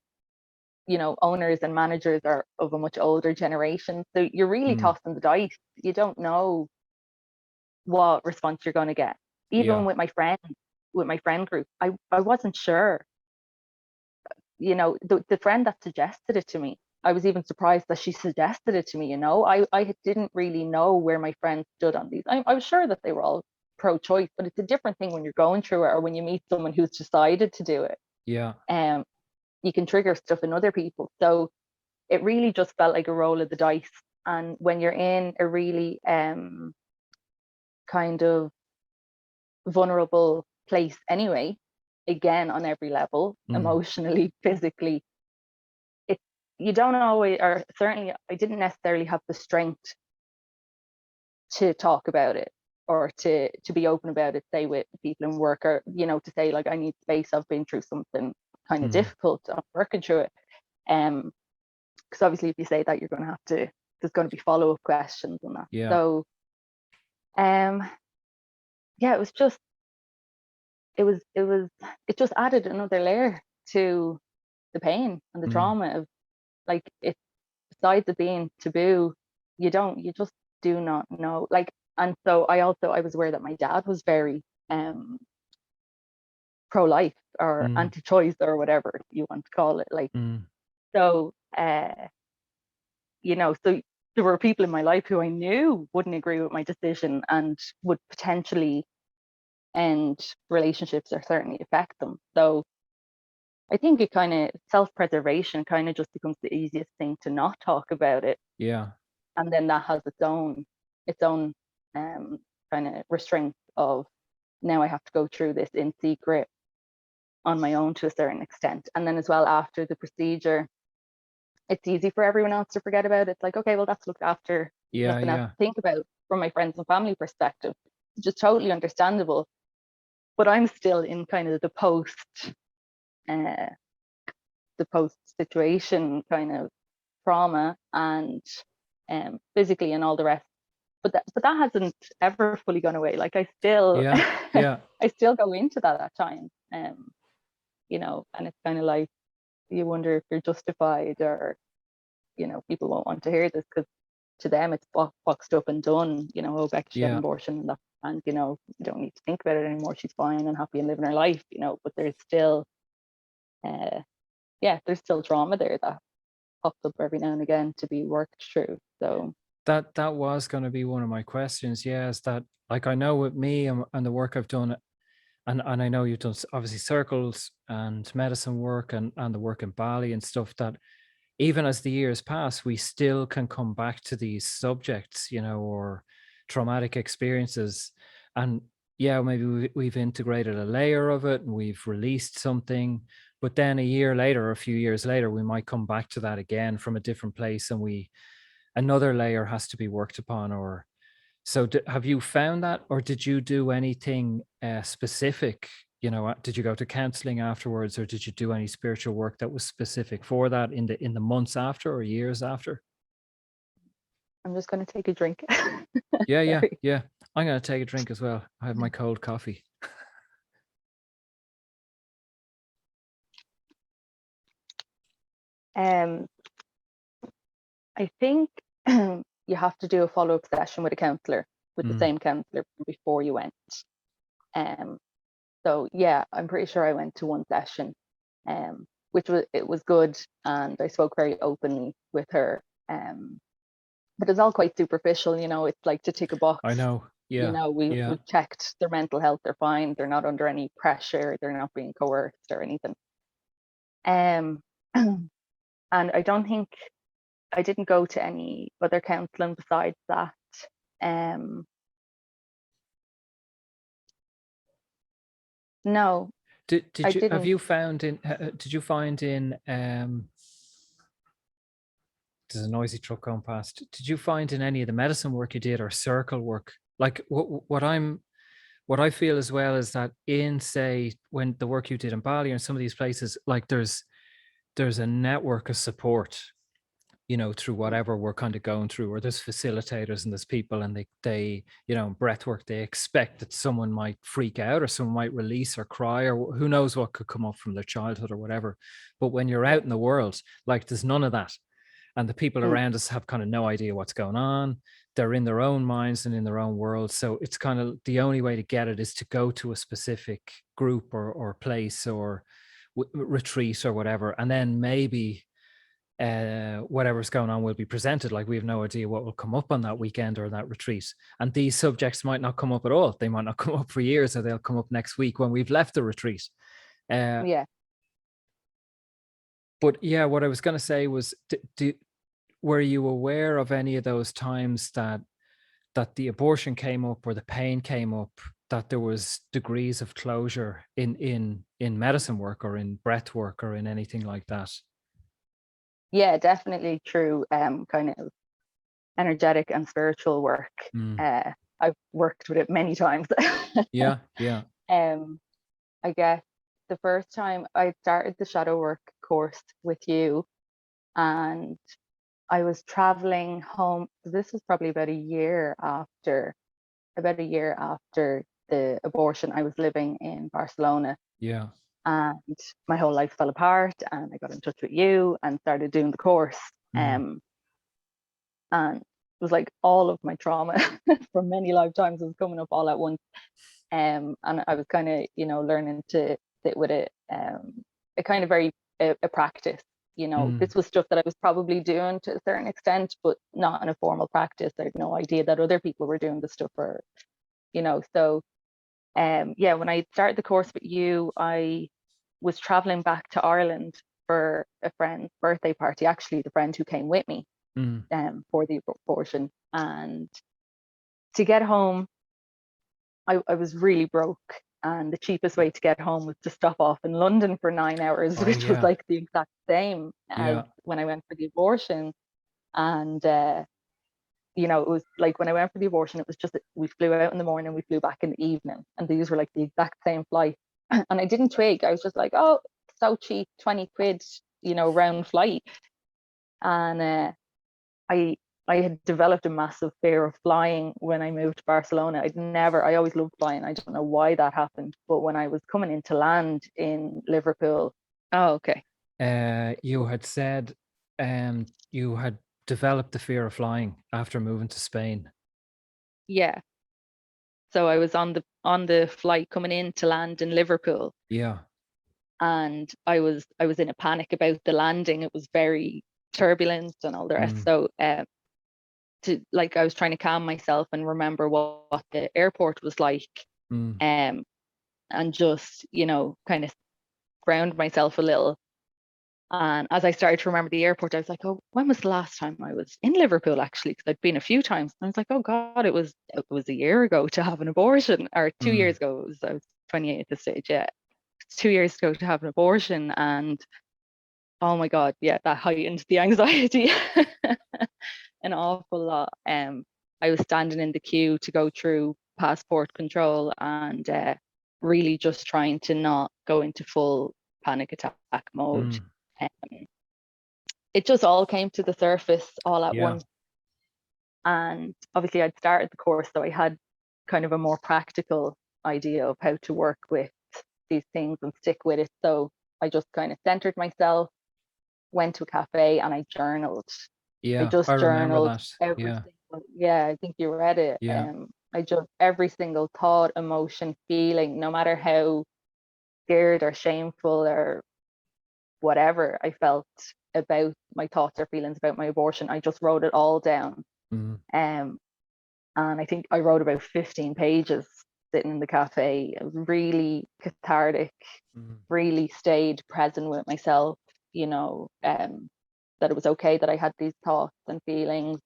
owners and managers are of a much older generation. So you're really mm, tossing the dice. You don't know what response you're going to get. Even yeah, with my friend group, I wasn't sure. The friend that suggested it to me, I was even surprised that she suggested it to me. I didn't really know where my friends stood on these. I was sure that they were all pro-choice, but it's a different thing when you're going through it or when you meet someone who's decided to do it. yeah. Um, you can trigger stuff in other people. So it really just felt like a roll of the dice. And when you're in a really kind of vulnerable place anyway, again on every level, Mm, emotionally, physically, it you don't always, or certainly I didn't necessarily have the strength to talk about it or to be open about it, say with people in work, or to say like I need space, I've been through something kind of mm, difficult, I'm working through it. Because obviously if you say that, you're going to have to, there's going to be follow-up questions on that. yeah. So um yeah, it just added another layer to the pain and the Mm, trauma of, like, it, besides it being taboo, you just do not know. Like, and so I was aware that my dad was very um pro-life or mm, anti-choice or whatever you want to call it. Like, mm, so so there were people in my life who I knew wouldn't agree with my decision and would potentially end relationships or certainly affect them. So I think it kind of, self-preservation kind of just becomes the easiest thing to not talk about it. yeah, And then that has its own kind of restraint of, now I have to go through this in secret on my own to a certain extent. And then as well, after the procedure, it's easy for everyone else to forget about it. It's like, okay, well, that's looked after, yeah, nothing else yeah, to think about from my friends and family perspective, which is totally understandable. But I'm still in kind of uh, the post situation kind of trauma and physically and all the rest. But that hasn't ever fully gone away. Like, I still yeah, yeah, I still go into that at times. And it's kind of like, you wonder if you're justified, or people won't want to hear this because to them it's boxed up and done. Oh, Becky, she had an yeah, abortion, and you don't need to think about it anymore. She's fine and happy and living her life. But there's still, there's still trauma there that pops up every now and again to be worked through. So that was going to be one of my questions. Yeah, is that, like, I know with me and the work I've done, and I know you've done obviously circles and medicine work and the work in Bali and stuff, that even as the years pass, we still can come back to these subjects, or traumatic experiences. And yeah, maybe we've integrated a layer of it and we've released something, but then a year later, or a few years later, we might come back to that again from a different place, and another layer has to be worked upon. Or so have you found that, or did you do anything specific? Did you go to counseling afterwards, or did you do any spiritual work that was specific for that in the months after or years after? I'm just going to take a drink. Yeah, yeah, Sorry. yeah. I'm going to take a drink as well. I have my cold coffee. I think you have to do a follow-up session with a counsellor, with the same counsellor before you went. So yeah, I'm pretty sure I went to one session, which was good, and I spoke very openly with her. But it's all quite superficial, you know. It's like to tick a box. I know. Yeah. You know, we've checked their mental health, they're fine, they're not under any pressure, they're not being coerced or anything. And I don't think I didn't go to any other counselling besides that. No, Did I you didn't. have you found in did you find in there's a noisy truck going past. Did you find in any of the medicine work you did or circle work, like what I feel as well is that in, say, when the work you did in Bali and some of these places, like there's a network of support, you know, through whatever we're kind of going through, or there's facilitators and there's people, and they you know, breath work, they expect that someone might freak out or someone might release or cry, or who knows what could come up from their childhood or whatever. But when you're out in the world, like there's none of that. And the people around us have kind of no idea what's going on. They're in their own minds and in their own world. So it's kind of the only way to get it is to go to a specific group or place or retreat or whatever. And then maybe whatever's going on will be presented. Like we have no idea what will come up on that weekend or that retreat. And these subjects might not come up at all. They might not come up for years, or they'll come up next week when we've left the retreat. Yeah. But yeah, what I was going to say was, were you aware of any of those times that the abortion came up or the pain came up, that there was degrees of closure in medicine work or in breath work or in anything like that? Yeah, definitely through kind of energetic and spiritual work. I've worked with it many times. Yeah. I guess the first time I started the shadow work course with you, and I was traveling home. This was probably about a year after the abortion. I was living in Barcelona. Yeah. And my whole life fell apart, and I got in touch with you and started doing the course. And it was like all of my trauma from many lifetimes was coming up all at once. And I was kind of, you know, learning to sit with it, a kind of very a practice. You know, this was stuff that I was probably doing to a certain extent, but not in a formal practice. I had no idea that other people were doing the stuff, or, you know. So yeah, when I started the course with you, I was traveling back to Ireland for a friend's birthday party, actually the friend who came with me for the abortion. And to get home, I was really broke, and the cheapest way to get home was to stop off in London for 9 hours, which was like the exact same as when I went for the abortion. And you know, it was like when I went for the abortion, it was just that we flew out in the morning, we flew back in the evening, and these were like the exact same flight. And I didn't twig. I was just like, oh, so cheap, 20 quid, you know, round flight. And I had developed a massive fear of flying when I moved to Barcelona. I always loved flying. I don't know why that happened, but when I was coming into land in Liverpool, you had said you had developed the fear of flying after moving to Spain. Yeah. So I was on the flight coming in to land in Liverpool. Yeah. And I was in a panic about the landing. It was very turbulent and all the rest. So I was trying to calm myself and remember what the airport was like, and just, you know, kind of ground myself a little. And as I started to remember the airport, I was like, oh, when was the last time I was in Liverpool, actually? Because I'd been a few times. And I was like, oh God, it was a year ago to have an abortion, or 2 years ago. I was 28 at this stage. Yeah. 2 years ago to have an abortion. And oh my God, yeah, that heightened the anxiety an awful lot. I was standing in the queue to go through passport control, and really just trying to not go into full panic attack mode. It just all came to the surface all at once. And obviously I'd started the course, so I had kind of a more practical idea of how to work with these things and stick with it. So I just kind of centered myself, went to a cafe, and I journaled. I Yeah, I just remember journaled that. every Yeah, single, yeah, I think you read it. yeah. I just, every single thought, emotion, feeling, no matter how scared or shameful or whatever I felt about my thoughts or feelings about my abortion, I just wrote it all down. Mm, Um, and I think I wrote about 15 pages sitting in the cafe. It was really cathartic, mm. really stayed present with myself, that it was okay that I had these thoughts and feelings.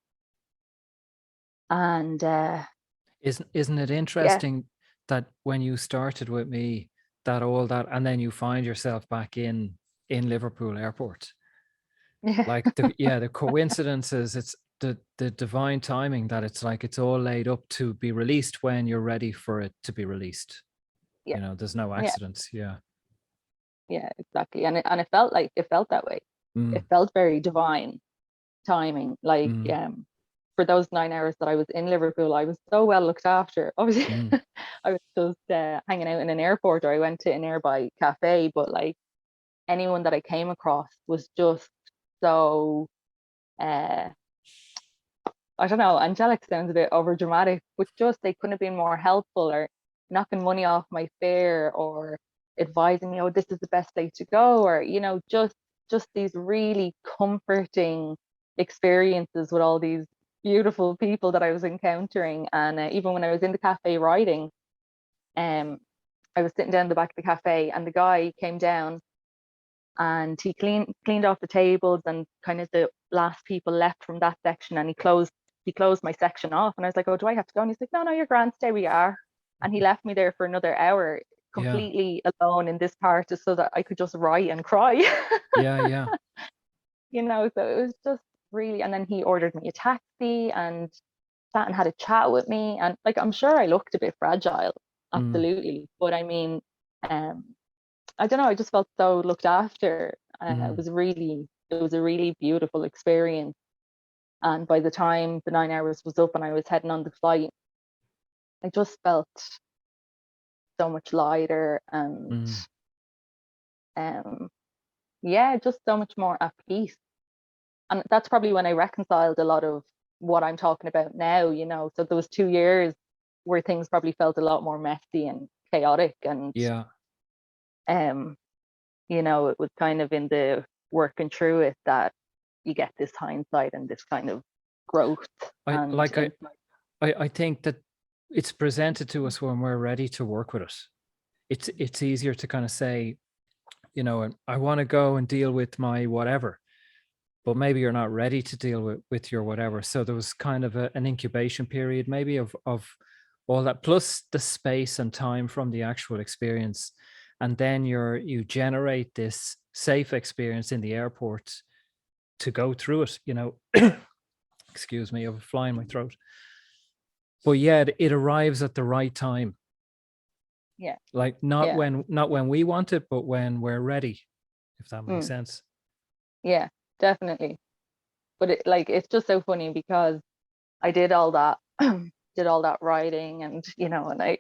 And Isn't it yeah, interesting that when you started with me, that all that, and then you find yourself back in Liverpool Airport, yeah, like the coincidences, it's the divine timing that it's like it's all laid up to be released when you're ready for it to be released. yeah, There's no yeah, accidents. Yeah. yeah, exactly. And it felt that way. Mm, It felt very divine timing. Like mm, for those 9 hours that I was in Liverpool, I was so well looked after. Obviously, mm. I was just hanging out in an airport, or I went to a nearby cafe. But like anyone that I came across was just so uh, I don't know, angelic sounds a bit over dramatic, but just they couldn't have been more helpful, or knocking money off my fare, or advising me, oh, this is the best place to go, or just these really comforting experiences with all these beautiful people that I was encountering. And even when I was in the cafe writing, um, I was sitting down the back of the cafe, and the guy came down and he cleaned off the tables, and kind of the last people left from that section, and he closed my section off, and I was like, oh, do I have to go? And he's like, no, no, you're grand, stay where you are. And he left me there for another hour Yeah, completely alone in this part, just so that I could just write and cry. yeah, yeah. So it was just really. And then he ordered me a taxi and sat and had a chat with me, and like I'm sure I looked a bit fragile, Mm, absolutely, but I mean, um I don't know, I just felt so looked after. It mm. was a really beautiful experience. And by the time the 9 hours was up and I was heading on the flight, I just felt so much lighter, and Mm. um yeah, just so much more at peace. And that's probably when I reconciled a lot of what I'm talking about now. So there was 2 years where things probably felt a lot more messy and chaotic, and Yeah. um it was kind of in the working through it that you get this hindsight and this kind of growth I and like insight. I think that it's presented to us when we're ready to work with it. It's easier to kind of say, I want to go and deal with my whatever, but maybe you're not ready to deal with your whatever. So there was kind of an incubation period, maybe of all that, plus the space and time from the actual experience. And then you generate this safe experience in the airport to go through it. Excuse me, of a fly in my throat. But yeah, it arrives at the right time. Yeah, Like yeah, not when we want it, but when we're ready, if that makes mm, sense. yeah, definitely. But it's just so funny because I did all that, did all that writing, and I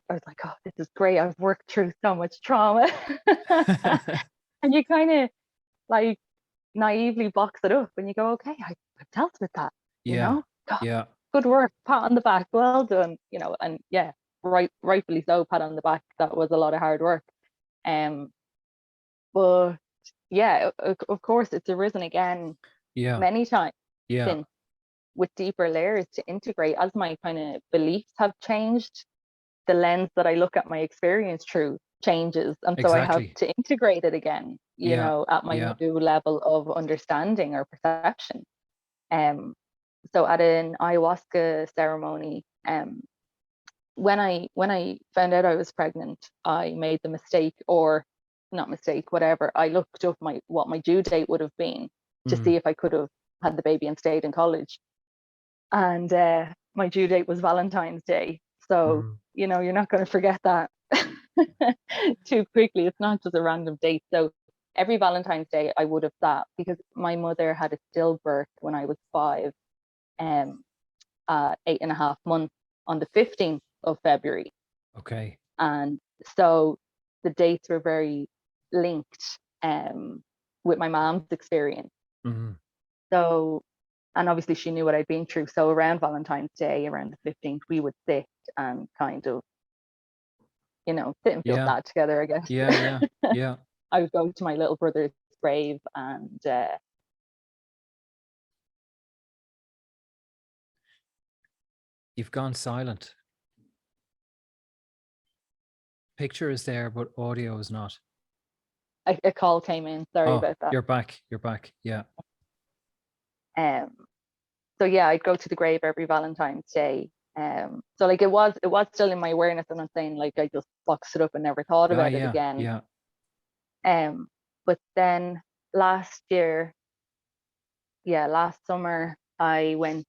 was like, oh, this is great. I've worked through so much trauma. And you kind of like naively box it up and you go, okay, I've dealt with that, you Yeah. know? God, Yeah. good work, pat on the back, well done. And yeah, rightfully so, pat on the back. That was a lot of hard work. Um, but yeah, of course, it's arisen again Yeah. many times Yeah. since, with deeper layers to integrate as my kind of beliefs have changed. The lens that I look at my experience through changes, and so I have Exactly. to integrate it again, Yeah. at my Yeah. new level of understanding or perception. Um, so at an ayahuasca ceremony, when I found out I was pregnant, I made the mistake, or not mistake, whatever. I looked up what my due date would have been to Mm, see if I could have had the baby and stayed in college. And my due date was Valentine's Day. So, mm, you're not going to forget that too quickly. It's not just a random date. So every Valentine's Day I would have sat, because my mother had a stillbirth when I was 5, 8.5 months on the 15th. of February. Okay. And so the dates were very linked with my mom's experience. Mm-hmm. So, and obviously she knew what I'd been through. So around Valentine's Day, around the 15th, we would sit and kind of, sit and feel Yeah. sad together, I guess. Yeah. Yeah. Yeah. I would go to my little brother's grave and You've gone silent. Picture is there, but audio is not. a call came in. Sorry Oh, about that. you're back. You're back. Yeah. Um, so yeah, I'd go to the grave every Valentine's Day. So like it was still in my awareness. I'm not saying like I just boxed it up and never thought Ah, about it yeah. again. Yeah. But then last summer, I went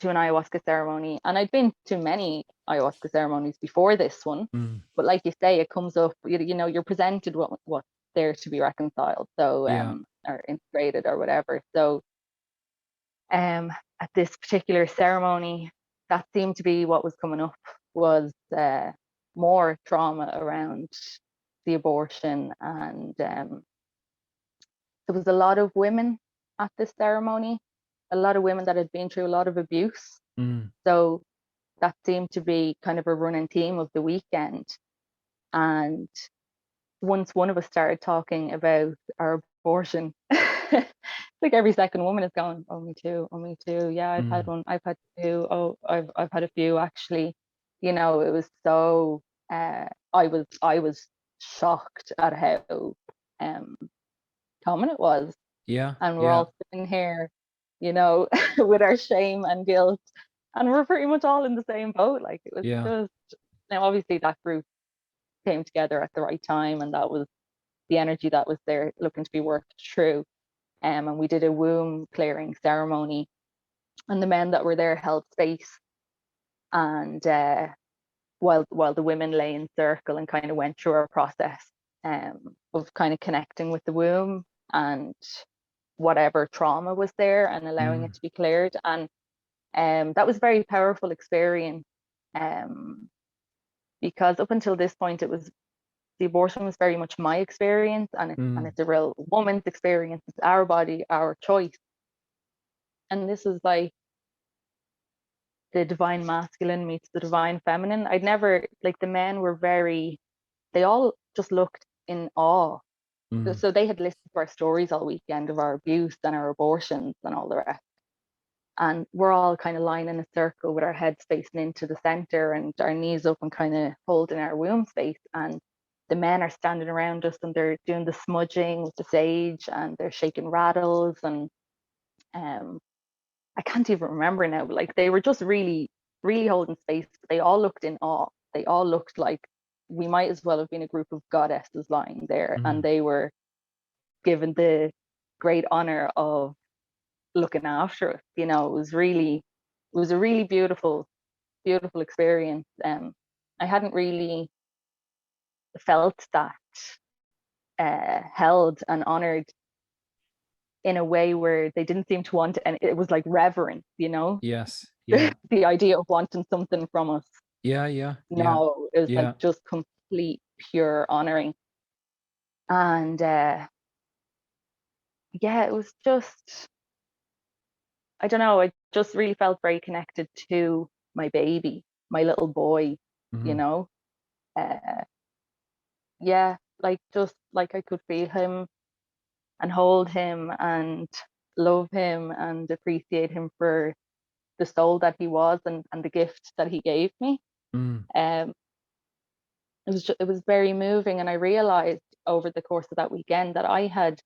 to an ayahuasca ceremony, and I'd been to many ayahuasca ceremonies before this one. Mm. But like you say, it comes up, you're presented what's there to be reconciled, so Yeah. or integrated or whatever. So at this particular ceremony, that seemed to be what was coming up, was more trauma around the abortion, and there was a lot of women at this ceremony, a lot of women that had been through a lot of abuse. Mm. So that seemed to be kind of a running theme of the weekend. And once one of us started talking about our abortion, like every second woman is going, "Oh, me too. Oh, me too. Yeah, I've had Mm. one. I've had two. Oh, I've had a few actually." It was so. I was shocked at how um common it was, Yeah. and we're Yeah. all sitting here, with our shame and guilt, and we're pretty much all in the same boat. Like it was Yeah. just, now obviously that group came together at the right time, and that was the energy that was there looking to be worked through. And we did a womb clearing ceremony, and the men that were there held space, and while the women lay in circle and kind of went through our process of kind of connecting with the womb and whatever trauma was there and allowing it Mm. to be cleared. And that was a very powerful experience, um, because up until this point, the abortion was very much my experience, and Mm. it's a real woman's experience. It's our body, our choice. And this is like the divine masculine meets the divine feminine. I'd never, like, the men were they all just looked in awe. Mm. So they had listened to our stories all weekend of our abuse and our abortions and all the rest. And we're all kind of lying in a circle with our heads facing into the center and our knees up and kind of holding our womb space. And the men are standing around us and they're doing the smudging with the sage and they're shaking rattles. And I can't even remember now, but like they were just really, really holding space. They all looked in awe. They all looked like we might as well have been a group of goddesses lying there. And Mm. they were given the great honor of looking after us. It was a really beautiful, beautiful experience. I hadn't really felt that held and honored in a way where they didn't seem to want, and it was like reverence, Yes. Yeah. the idea of wanting something from us. Yeah. Yeah. Yeah. No, it was like Yeah. just complete pure honoring. And yeah, it was just, I don't know, I just really felt very connected to my baby, my little boy, you Mm. know. Uh, yeah, like just like I could feel him and hold him and love him and appreciate him for the soul that he was, and the gift that he gave me. Mm. Um, it was very moving, and I realized over the course of that weekend that I had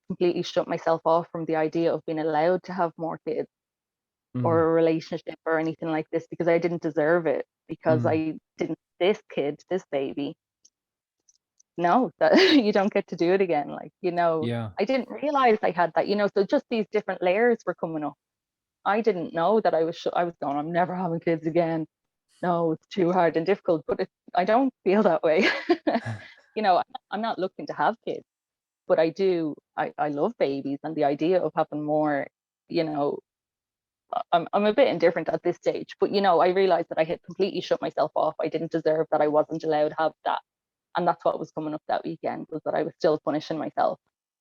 completely shut myself off from the idea of being allowed to have more kids or Mm. a relationship or anything like this, because I didn't deserve it, because Mm. I didn't, this baby, no, that you don't get to do it again. Like, Yeah. I didn't realize I had that, so just these different layers were coming up. I didn't know that I was going, I'm never having kids again. No, it's too hard and difficult, but I don't feel that way. I'm not looking to have kids, but I do, I love babies, and the idea of having more, you know, I'm a bit indifferent at this stage, but I realized that I had completely shut myself off. I didn't deserve that. I wasn't allowed to have that. And that's what was coming up that weekend, was that I was still punishing myself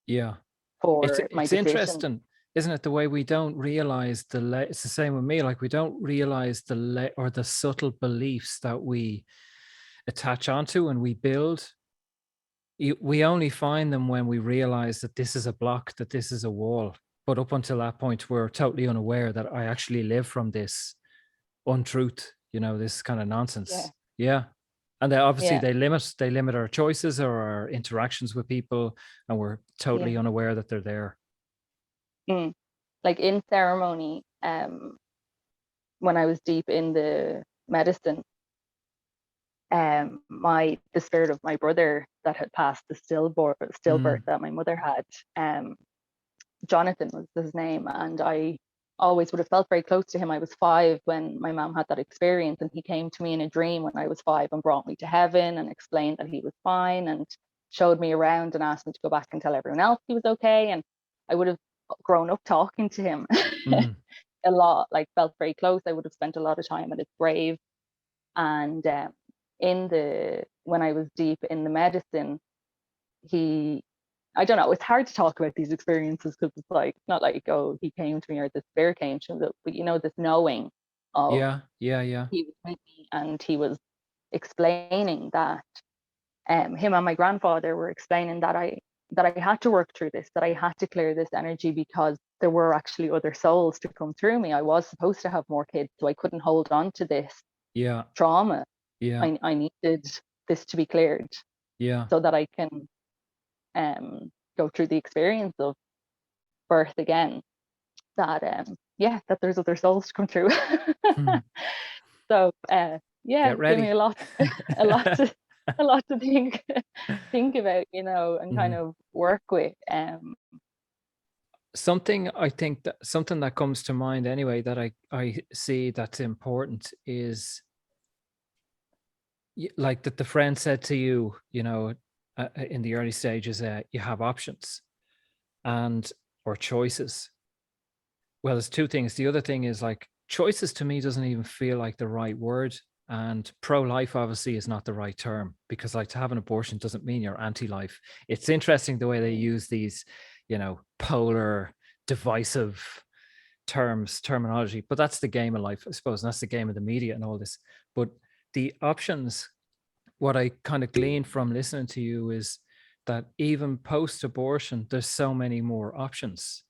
Yeah. for my It's decision. interesting, isn't it? The way we don't realize it's the same with me. Like, we don't realize or the subtle beliefs that we attach onto and we build. We only find them when we realize that this is a block, that this is a wall. But up until that point, we're totally unaware that I actually live from this untruth, this kind of Yeah. nonsense. Yeah. And obviously Yeah. they limit our choices or our interactions with people, and we're totally Yeah. unaware that they're there. Like in ceremony, when I was deep in the medicine, the spirit of my brother that had passed, the stillbirth that my mother had, Jonathan was his name, and I always would have felt very close to him. I was 5 when my mom had that experience, and he came to me in a dream when I was 5 and brought me to heaven and explained that he was fine and showed me around and asked me to go back and tell everyone else he was okay. And I would have grown up talking to him a lot, like felt very close. I would have spent a lot of time at his grave. And when I was deep in the medicine, I don't know, it's hard to talk about these experiences because it's like, not like, oh, he came to me or the spirit came to me, but this knowing of Yeah. he was with me, and he was explaining that him and my grandfather were explaining that I had to work through this, that I had to clear this energy because there were actually other souls to come through me. I was supposed to have more kids, so I couldn't hold on to this Yeah. trauma. Yeah. I needed this to be cleared Yeah. so that I can go through the experience of birth again, that that there's other souls to come through. So Get give me ready. a lot a lot to think about, and kind of work with. Something that comes to mind anyway that I see that's important is, like, that the friend said to you, in the early stages, you have options or choices. Well, there's two things. The other thing is, like, choices to me doesn't even feel like the right word. And pro-life obviously is not the right term, because, like, to have an abortion doesn't mean you're anti-life. It's interesting the way they use these, polar, divisive terminology, but that's the game of life, I suppose. And that's the game of the media and all this. But the options, what I kind of gleaned from listening to you is that even post-abortion, there's so many more options.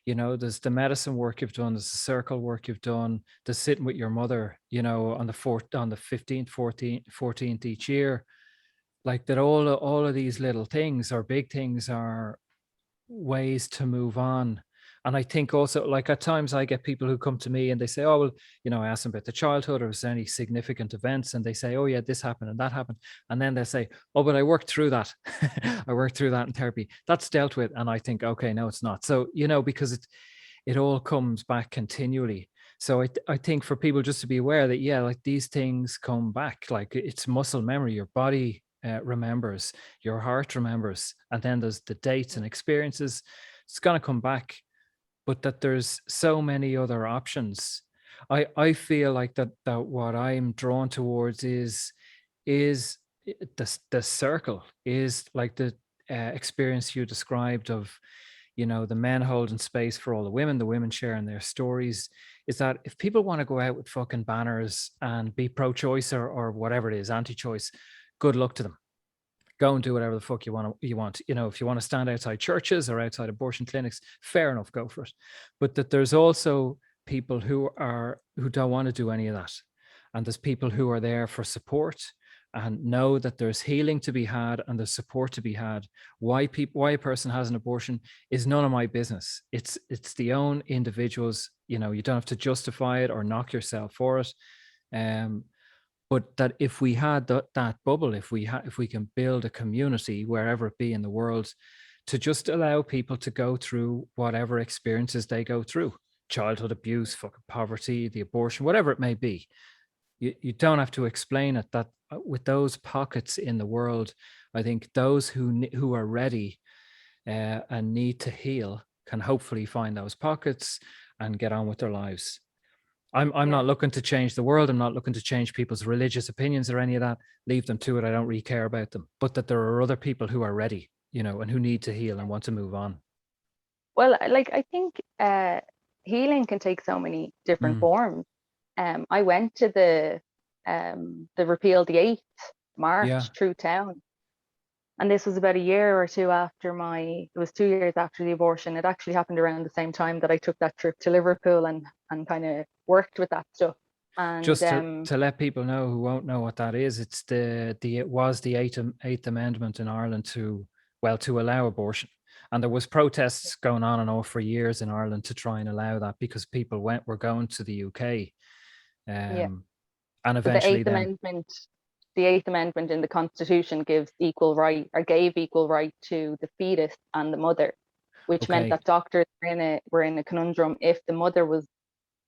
There's the medicine work you've done, there's the circle work you've done, the sitting with your mother, on the 15th, 14th each year. Like, that all of these little things or big things are ways to move on. And I think also, like, at times I get people who come to me and they say, oh, well, I ask them about the childhood, or is there any significant events? And they say, oh yeah, this happened and that happened. And then they say, oh, but I worked through that. I worked through that in therapy. That's dealt with. And I think, okay, no, it's not. So, because it all comes back continually. So I think for people just to be aware that, yeah, like, these things come back, like, it's muscle memory. Your body remembers, your heart remembers, and then there's the dates and experiences. It's going to come back, but that there's so many other options. I feel like that what I'm drawn towards is the circle, is like the experience you described of, the men holding space for all the women sharing their stories. Is that if people want to go out with fucking banners and be pro-choice or whatever it is, anti-choice, good luck to them. Go and do whatever the fuck you want. If you want to stand outside churches or outside abortion clinics, fair enough, go for it. But that there's also people who don't want to do any of that. And there's people who are there for support and know that there's healing to be had and there's support to be had. Why a person has an abortion is none of my business. It's the own individuals. You don't have to justify it or knock yourself for it. But that if we had that bubble, if we can build a community wherever it be in the world, to just allow people to go through whatever experiences they go through, childhood abuse, fucking poverty, the abortion, whatever it may be, you don't have to explain it. That with those pockets in the world, I think those who are ready and need to heal can hopefully find those pockets and get on with their lives. I'm Yeah. not looking to change the world. I'm not looking to change people's religious opinions or any of that. Leave them to it. I don't really care about them. But that there are other people who are ready, and who need to heal and want to move on. Well, like I think healing can take so many different forms. I went to the Repeal the 8th Yeah. march through town, and this was about a year or two after it was 2 years after the abortion. It actually happened around the same time that I took that trip to Liverpool and kind of worked with that stuff. And Just to let people know who won't know what that is, it's it was the eighth Amendment in Ireland to allow abortion. And there was protests going on and off for years in Ireland to try and allow that, because people were going to the UK. yeah, And so eventually then, the Eighth Amendment in the Constitution gives equal right, or gave equal right, to the fetus and the mother, which meant okay, that doctors were in a conundrum. If the mother was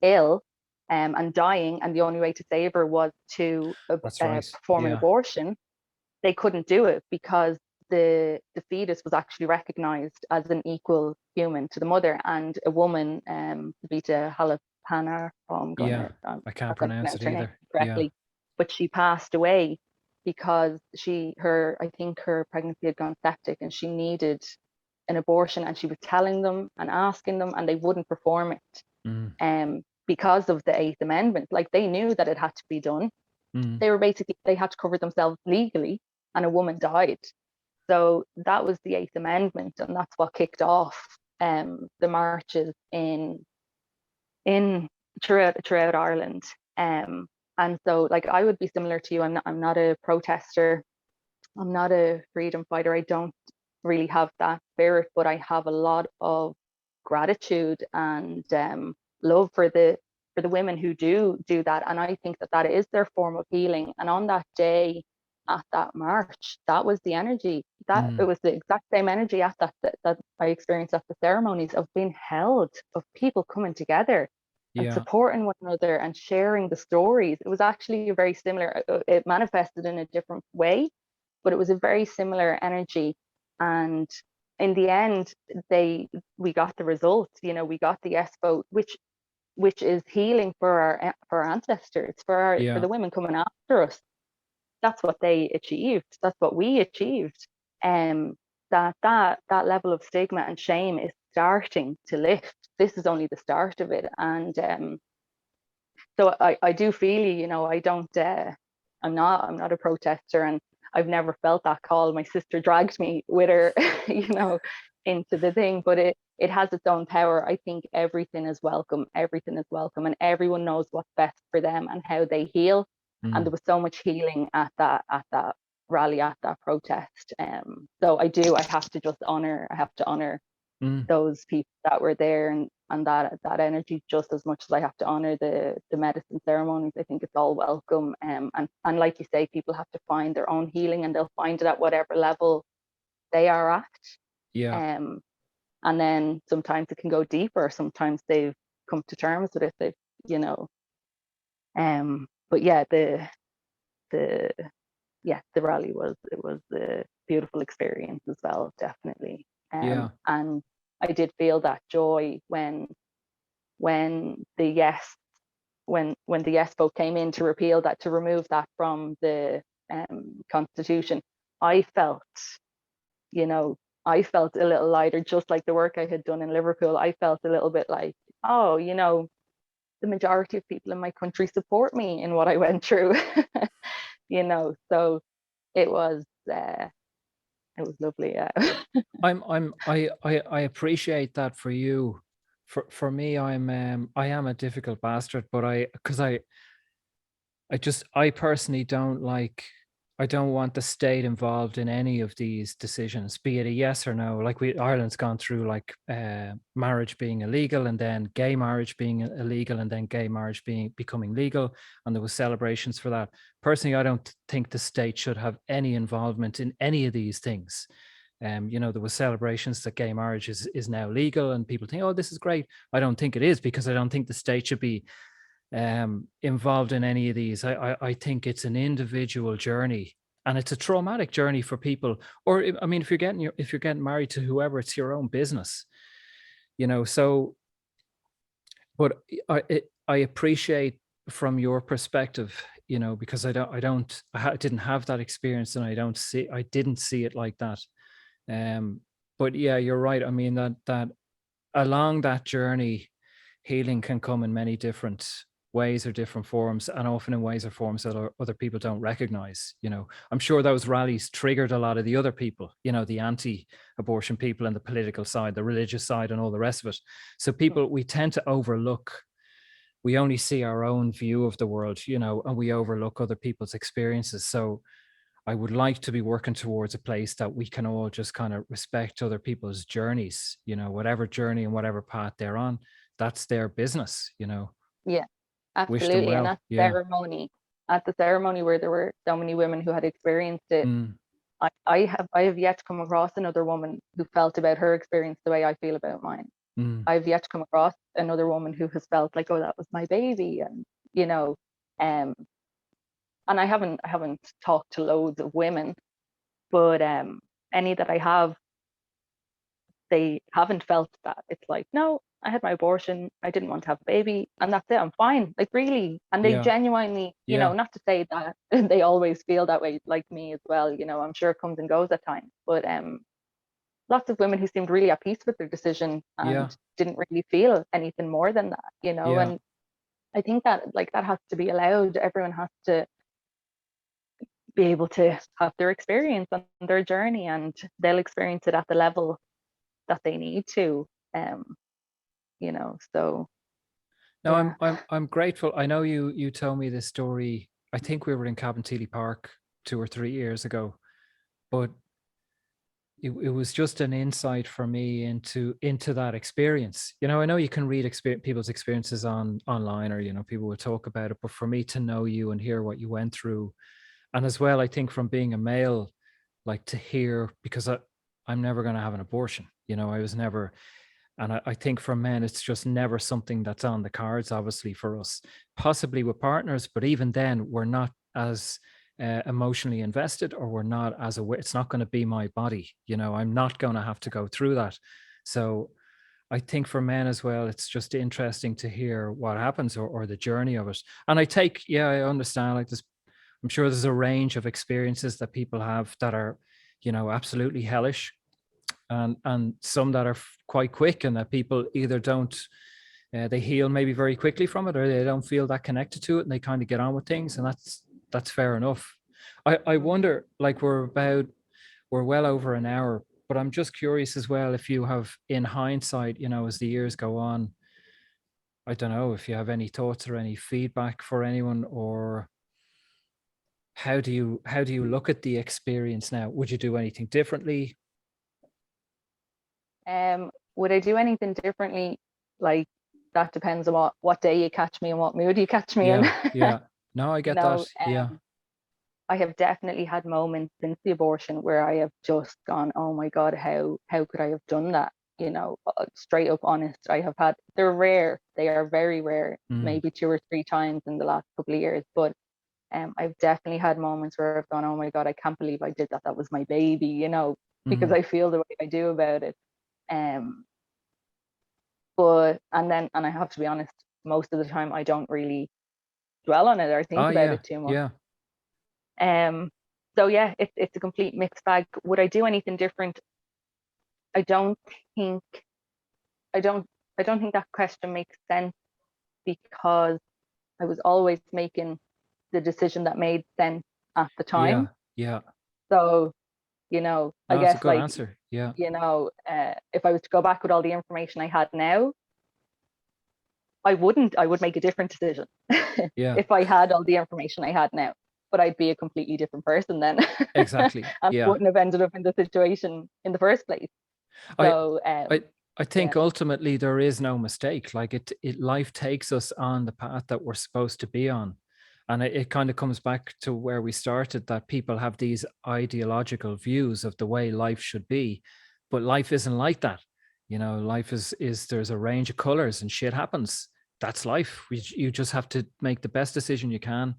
ill and dying, and the only way to save her was to that's right. perform an Yeah. abortion, they couldn't do it because the fetus was actually recognized as an equal human to the mother. And a woman, Vita Halapanar, Yeah. I'm I can't not going to pronounce pronounce it her name either. Yeah. correctly, but she passed away because I think her pregnancy had gone septic and she needed an abortion, and she was telling them and asking them, and they wouldn't perform it because of the Eighth Amendment. Like, they knew that it had to be done. They had to cover themselves legally, and a woman died. So that was the Eighth Amendment, and that's what kicked off the marches in throughout Ireland. And so, like, I would be similar to you. I'm not a protester. I'm not a freedom fighter. I don't really have that spirit, but I have a lot of gratitude and love for the women who do that. And I think that is their form of healing. And on that day, at that march, that was the energy. That it was the exact same energy at that I experienced at the ceremonies, of being held, of people coming together and Yeah. supporting one another and sharing the stories. It was actually a very similar. It manifested in a different way, but it was a very similar energy. And in the end, we got the result. We got the yes vote, which is healing for our ancestors, for Yeah. the women coming after us. That's what they achieved. That's what we achieved. That level of stigma and shame is starting to lift. This is only the start of it. And so I do feel I don't I'm not a protester, and I've never felt that call. My sister dragged me with her into the thing, but it has its own power. I think everything is welcome, and everyone knows what's best for them and how they heal. And there was so much healing at that rally, at that protest. So I have to honor those people that were there, and that energy, just as much as I have to honor the medicine ceremonies. I think it's all welcome. And like you say, people have to find their own healing, and they'll find it at whatever level they are at. Yeah. And then sometimes it can go deeper. Sometimes they've come to terms with it. But yeah, the rally was a beautiful experience as well, definitely. Yeah. And I did feel that joy when the yes vote came in to repeal that, to remove that from the Constitution. I felt, a little lighter, just like the work I had done in Liverpool. I felt a little bit like, oh, the majority of people in my country support me in what I went through. So it was lovely. Yeah. I appreciate that for you. For me, I am a difficult bastard, but I personally I don't want the state involved in any of these decisions, be it a yes or no. Like, Ireland's gone through, like, marriage being illegal, and then gay marriage being illegal, and then gay marriage becoming legal, and there was celebrations for that. Personally, I don't think the state should have any involvement in any of these things. There was celebrations that gay marriage is now legal, and people think, oh, this is great. I don't think it is, because I don't think the state should be involved in any of these. I think it's an individual journey, and it's a traumatic journey for people. Or, I mean, if you're getting married to whoever, it's your own business. So But I appreciate from your perspective, because I didn't have that experience, and I didn't see it like that. But yeah, you're right. I mean, that along that journey, healing can come in many different ways or different forms, and often in ways or forms that other people don't recognize. I'm sure those rallies triggered a lot of the other people, the anti-abortion people and the political side, the religious side, and all the rest of it. So we tend to overlook. We only see our own view of the world, and we overlook other people's experiences. So I would like to be working towards a place that we can all just kind of respect other people's journeys, whatever journey and whatever path they're on, that's their business, Yeah, wish them absolutely. And well. Yeah. at the ceremony where there were so many women who had experienced it, Mm, I have yet to come across another woman who felt about her experience the way I feel about mine. mm, I've yet to come across another woman who has felt like, oh, that was my baby, and you know, um, and I haven't talked to loads of women, but any that I have, they haven't felt that. It's like, no, I had my abortion, I didn't want to have a baby, and that's it, I'm fine. Like really, and they yeah. genuinely, Yeah. not to say that they always feel that way, like me as well. I'm sure it comes and goes at times, but lots of women who seemed really at peace with their decision Yeah. and didn't really feel anything more than that, Yeah. and I think that like that has to be allowed. Everyone has to be able to have their experience and their journey, and they'll experience it at the level that they need to. Um, so No, yeah. I'm grateful. I know you told me this story. I think we were in Cabinteely Park 2 or 3 years ago, but it was just an insight for me into that experience. I know you can read people's experiences online, or people will talk about it, but for me to know you and hear what you went through, and as well, I think from being a male, like to hear, because I'm never going to have an abortion. I was never, and I think for men, it's just never something that's on the cards, obviously, for us, possibly with partners, but even then, we're not as emotionally invested, or we're not as aware. It's not going to be my body. I'm not going to have to go through that. So I think for men as well, it's just interesting to hear what happens, or the journey of it. And yeah, I understand, like this, I'm sure there's a range of experiences that people have that are, absolutely hellish, and some that are quite quick, and that people either don't they heal maybe very quickly from it, or they don't feel that connected to it, and they kind of get on with things, and that's fair enough. I wonder, like, we're well over an hour, but I'm just curious as well, if you have, in hindsight, as the years go on, I don't know if you have any thoughts or any feedback for anyone, or how do you look at the experience now? Would you do anything differently? Would I do anything differently? Like that depends on what day you catch me and what mood you catch me in. Yeah, yeah. No, I you get that. know, Yeah. um, I have definitely had moments since the abortion where I have just gone, oh my God, how could I have done that? Straight up honest. They're rare. They are very rare, Mm, maybe 2 or 3 times in the last couple of years. But I've definitely had moments where I've gone, oh my God, I can't believe I did that. That was my baby, because mm. I feel the way I do about it. Um, and I have to be honest, most of the time I don't really dwell on it or think Oh, about yeah, it too much. yeah. Um, so yeah, it's a complete mixed bag. Would I do anything different? I don't think I don't I don't think that question makes sense, because I was always making the decision that made sense at the time. Yeah, yeah. So, I No, it's a guess good like, answer. Yeah, if I was to go back with all the information I had now, I would make a different decision yeah, if I had all the information I had now. But I'd be a completely different person then. And exactly. I Yeah. wouldn't have ended up in the situation in the first place. I So I I yeah. think ultimately there is no mistake. Like, life takes us on the path that we're supposed to be on. And it kind of comes back to where we started, that people have these ideological views of the way life should be, but life isn't like that. Life is there's a range of colors, and shit happens. That's life. You just have to make the best decision you can,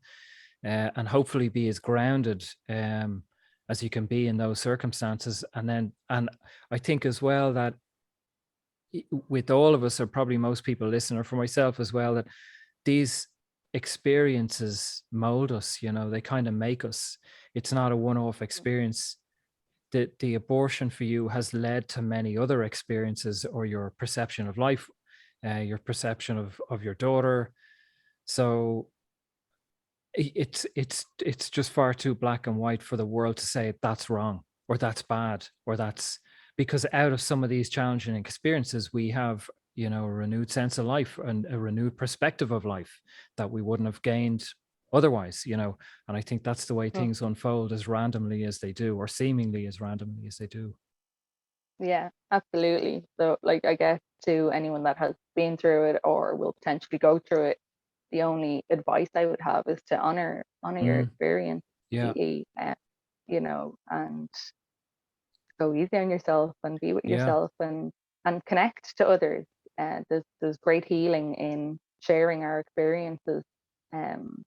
and hopefully be as grounded as you can be in those circumstances. And I think as well that with all of us, or probably most people listening, or for myself as well, that these experiences mold us, you know, they kind of make us. It's not a one-off experience. The abortion for you has led to many other experiences, or your perception of life, your perception of your daughter. So it's just far too black and white for the world to say that's wrong, or that's bad, or that's, because out of some of these challenging experiences we have, you know, a renewed sense of life and a renewed perspective of life that we wouldn't have gained otherwise, you know. And I think that's the way Mm. things unfold, as randomly as they do, or seemingly as randomly as they do. Yeah, absolutely. So, like, I guess to anyone that has been through it or will potentially go through it, the only advice I would have is to honor your Mm, experience yeah, completely, you know, and go easy on yourself and be with yeah, yourself, and connect to others. There's great healing in sharing our experiences, um,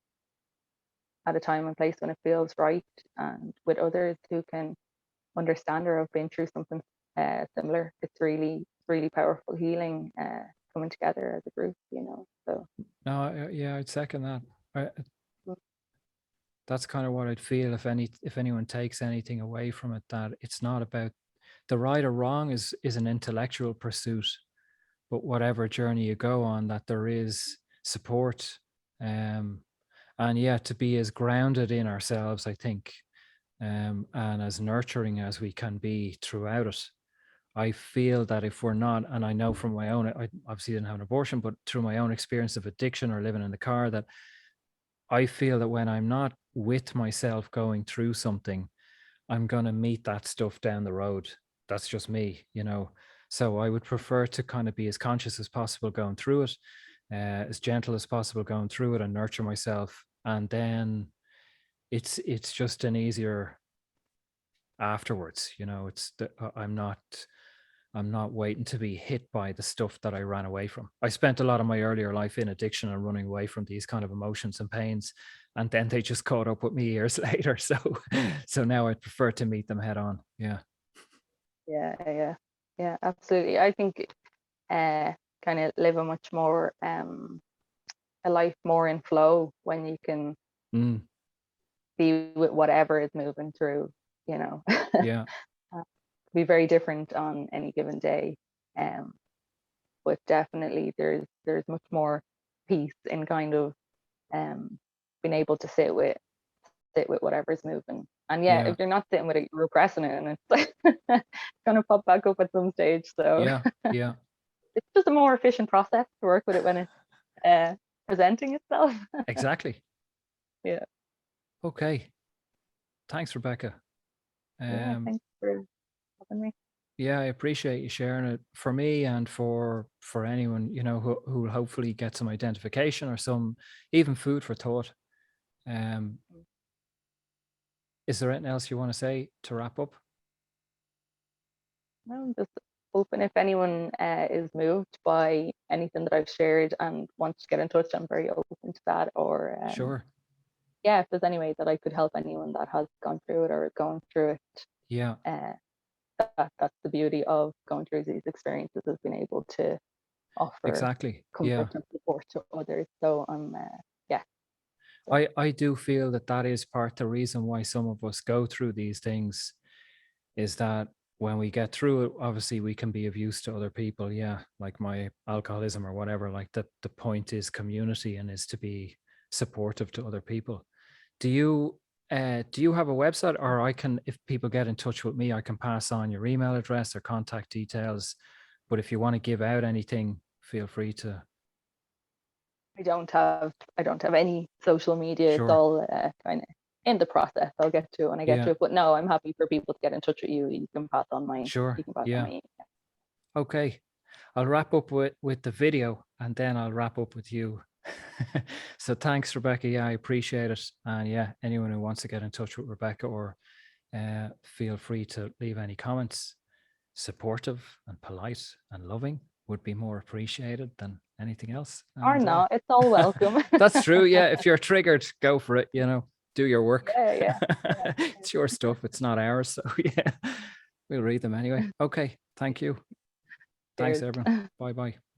at a time and place when it feels right, and with others who can understand or have been through something similar. It's really powerful healing, coming together as a group, you know. So no, yeah, I'd second that. I, mm, that's kind of what I'd feel if anyone takes anything away from it, that it's not about the right or wrong is an intellectual pursuit, but whatever journey you go on, that there is support, um and yeah, to be as grounded in ourselves, I think, and as nurturing as we can be throughout it. I feel that if we're not, and I know from my own, I obviously didn't have an abortion, but through my own experience of addiction or living in the car, that I feel that when I'm not with myself going through something, I'm going to meet that stuff down the road. That's just me, you know. So I would prefer to kind of be as conscious as possible going through it, as gentle as possible going through it, and nurture myself. And then it's just an easier afterwards, you know. I'm not waiting to be hit by the stuff that I ran away from. I spent a lot of my earlier life in addiction and running away from these kind of emotions and pains, and then they just caught up with me years later. So now I prefer to meet them head on. Yeah. yeah, absolutely. I think uh, kind of live a much more a life more in flow when you can Mm, be with whatever is moving through, you know. yeah. Be very different on any given day, um, but definitely there's much more peace in kind of um, being able to sit with whatever's moving. And yeah, Yeah. if you're not sitting with it, you're repressing it, and it's it's gonna pop back up at some stage. So Yeah. Yeah. it's just a more efficient process to work with it when it's presenting itself. Exactly. Yeah. Okay. Thanks, Rebecca. Yeah. Um, Thanks for having me. yeah, I appreciate you sharing it for me, and for anyone, you know, who will hopefully get some identification or some even food for thought. Um, is there anything else you want to say to wrap up? No, I'm just open if anyone is moved by anything that I've shared and wants to get in touch. I'm very open to that. Or Sure. yeah, if there's any way that I could help anyone that has gone through it or is going through it, Yeah, uh, that's the beauty of going through these experiences, is being able to offer exactly. comfort Yeah. and support to others. So yeah. So I do feel that that is part the reason why some of us go through these things, is that when we get through it, obviously we can be of use to other people. Yeah, like my alcoholism or whatever, like the point is community, and is to be supportive to other people. Do you have a website, or I can, if people get in touch with me, I can pass on your email address or contact details. But if you want to give out anything, feel free to. I don't have any social media. It's Sure. all kind of in the process. I'll get to it when I get Yeah, to it. But no, I'm happy for people to get in touch with you. sure. You can pass on Yeah. my Okay. I'll wrap up with the video, and then I'll wrap up with you. So thanks, Rebecca. Yeah, I appreciate it. And yeah, anyone who wants to get in touch with Rebecca, or feel free to leave any comments. Supportive and polite and loving would be more appreciated than anything else. or And not. It's all welcome. that's true. Yeah. If you're triggered, go for it. You know, do your work. Yeah. It's your stuff. It's not ours. So yeah, we'll read them anyway. Okay. Thank you. Thanks, Cheers. everyone. Bye bye.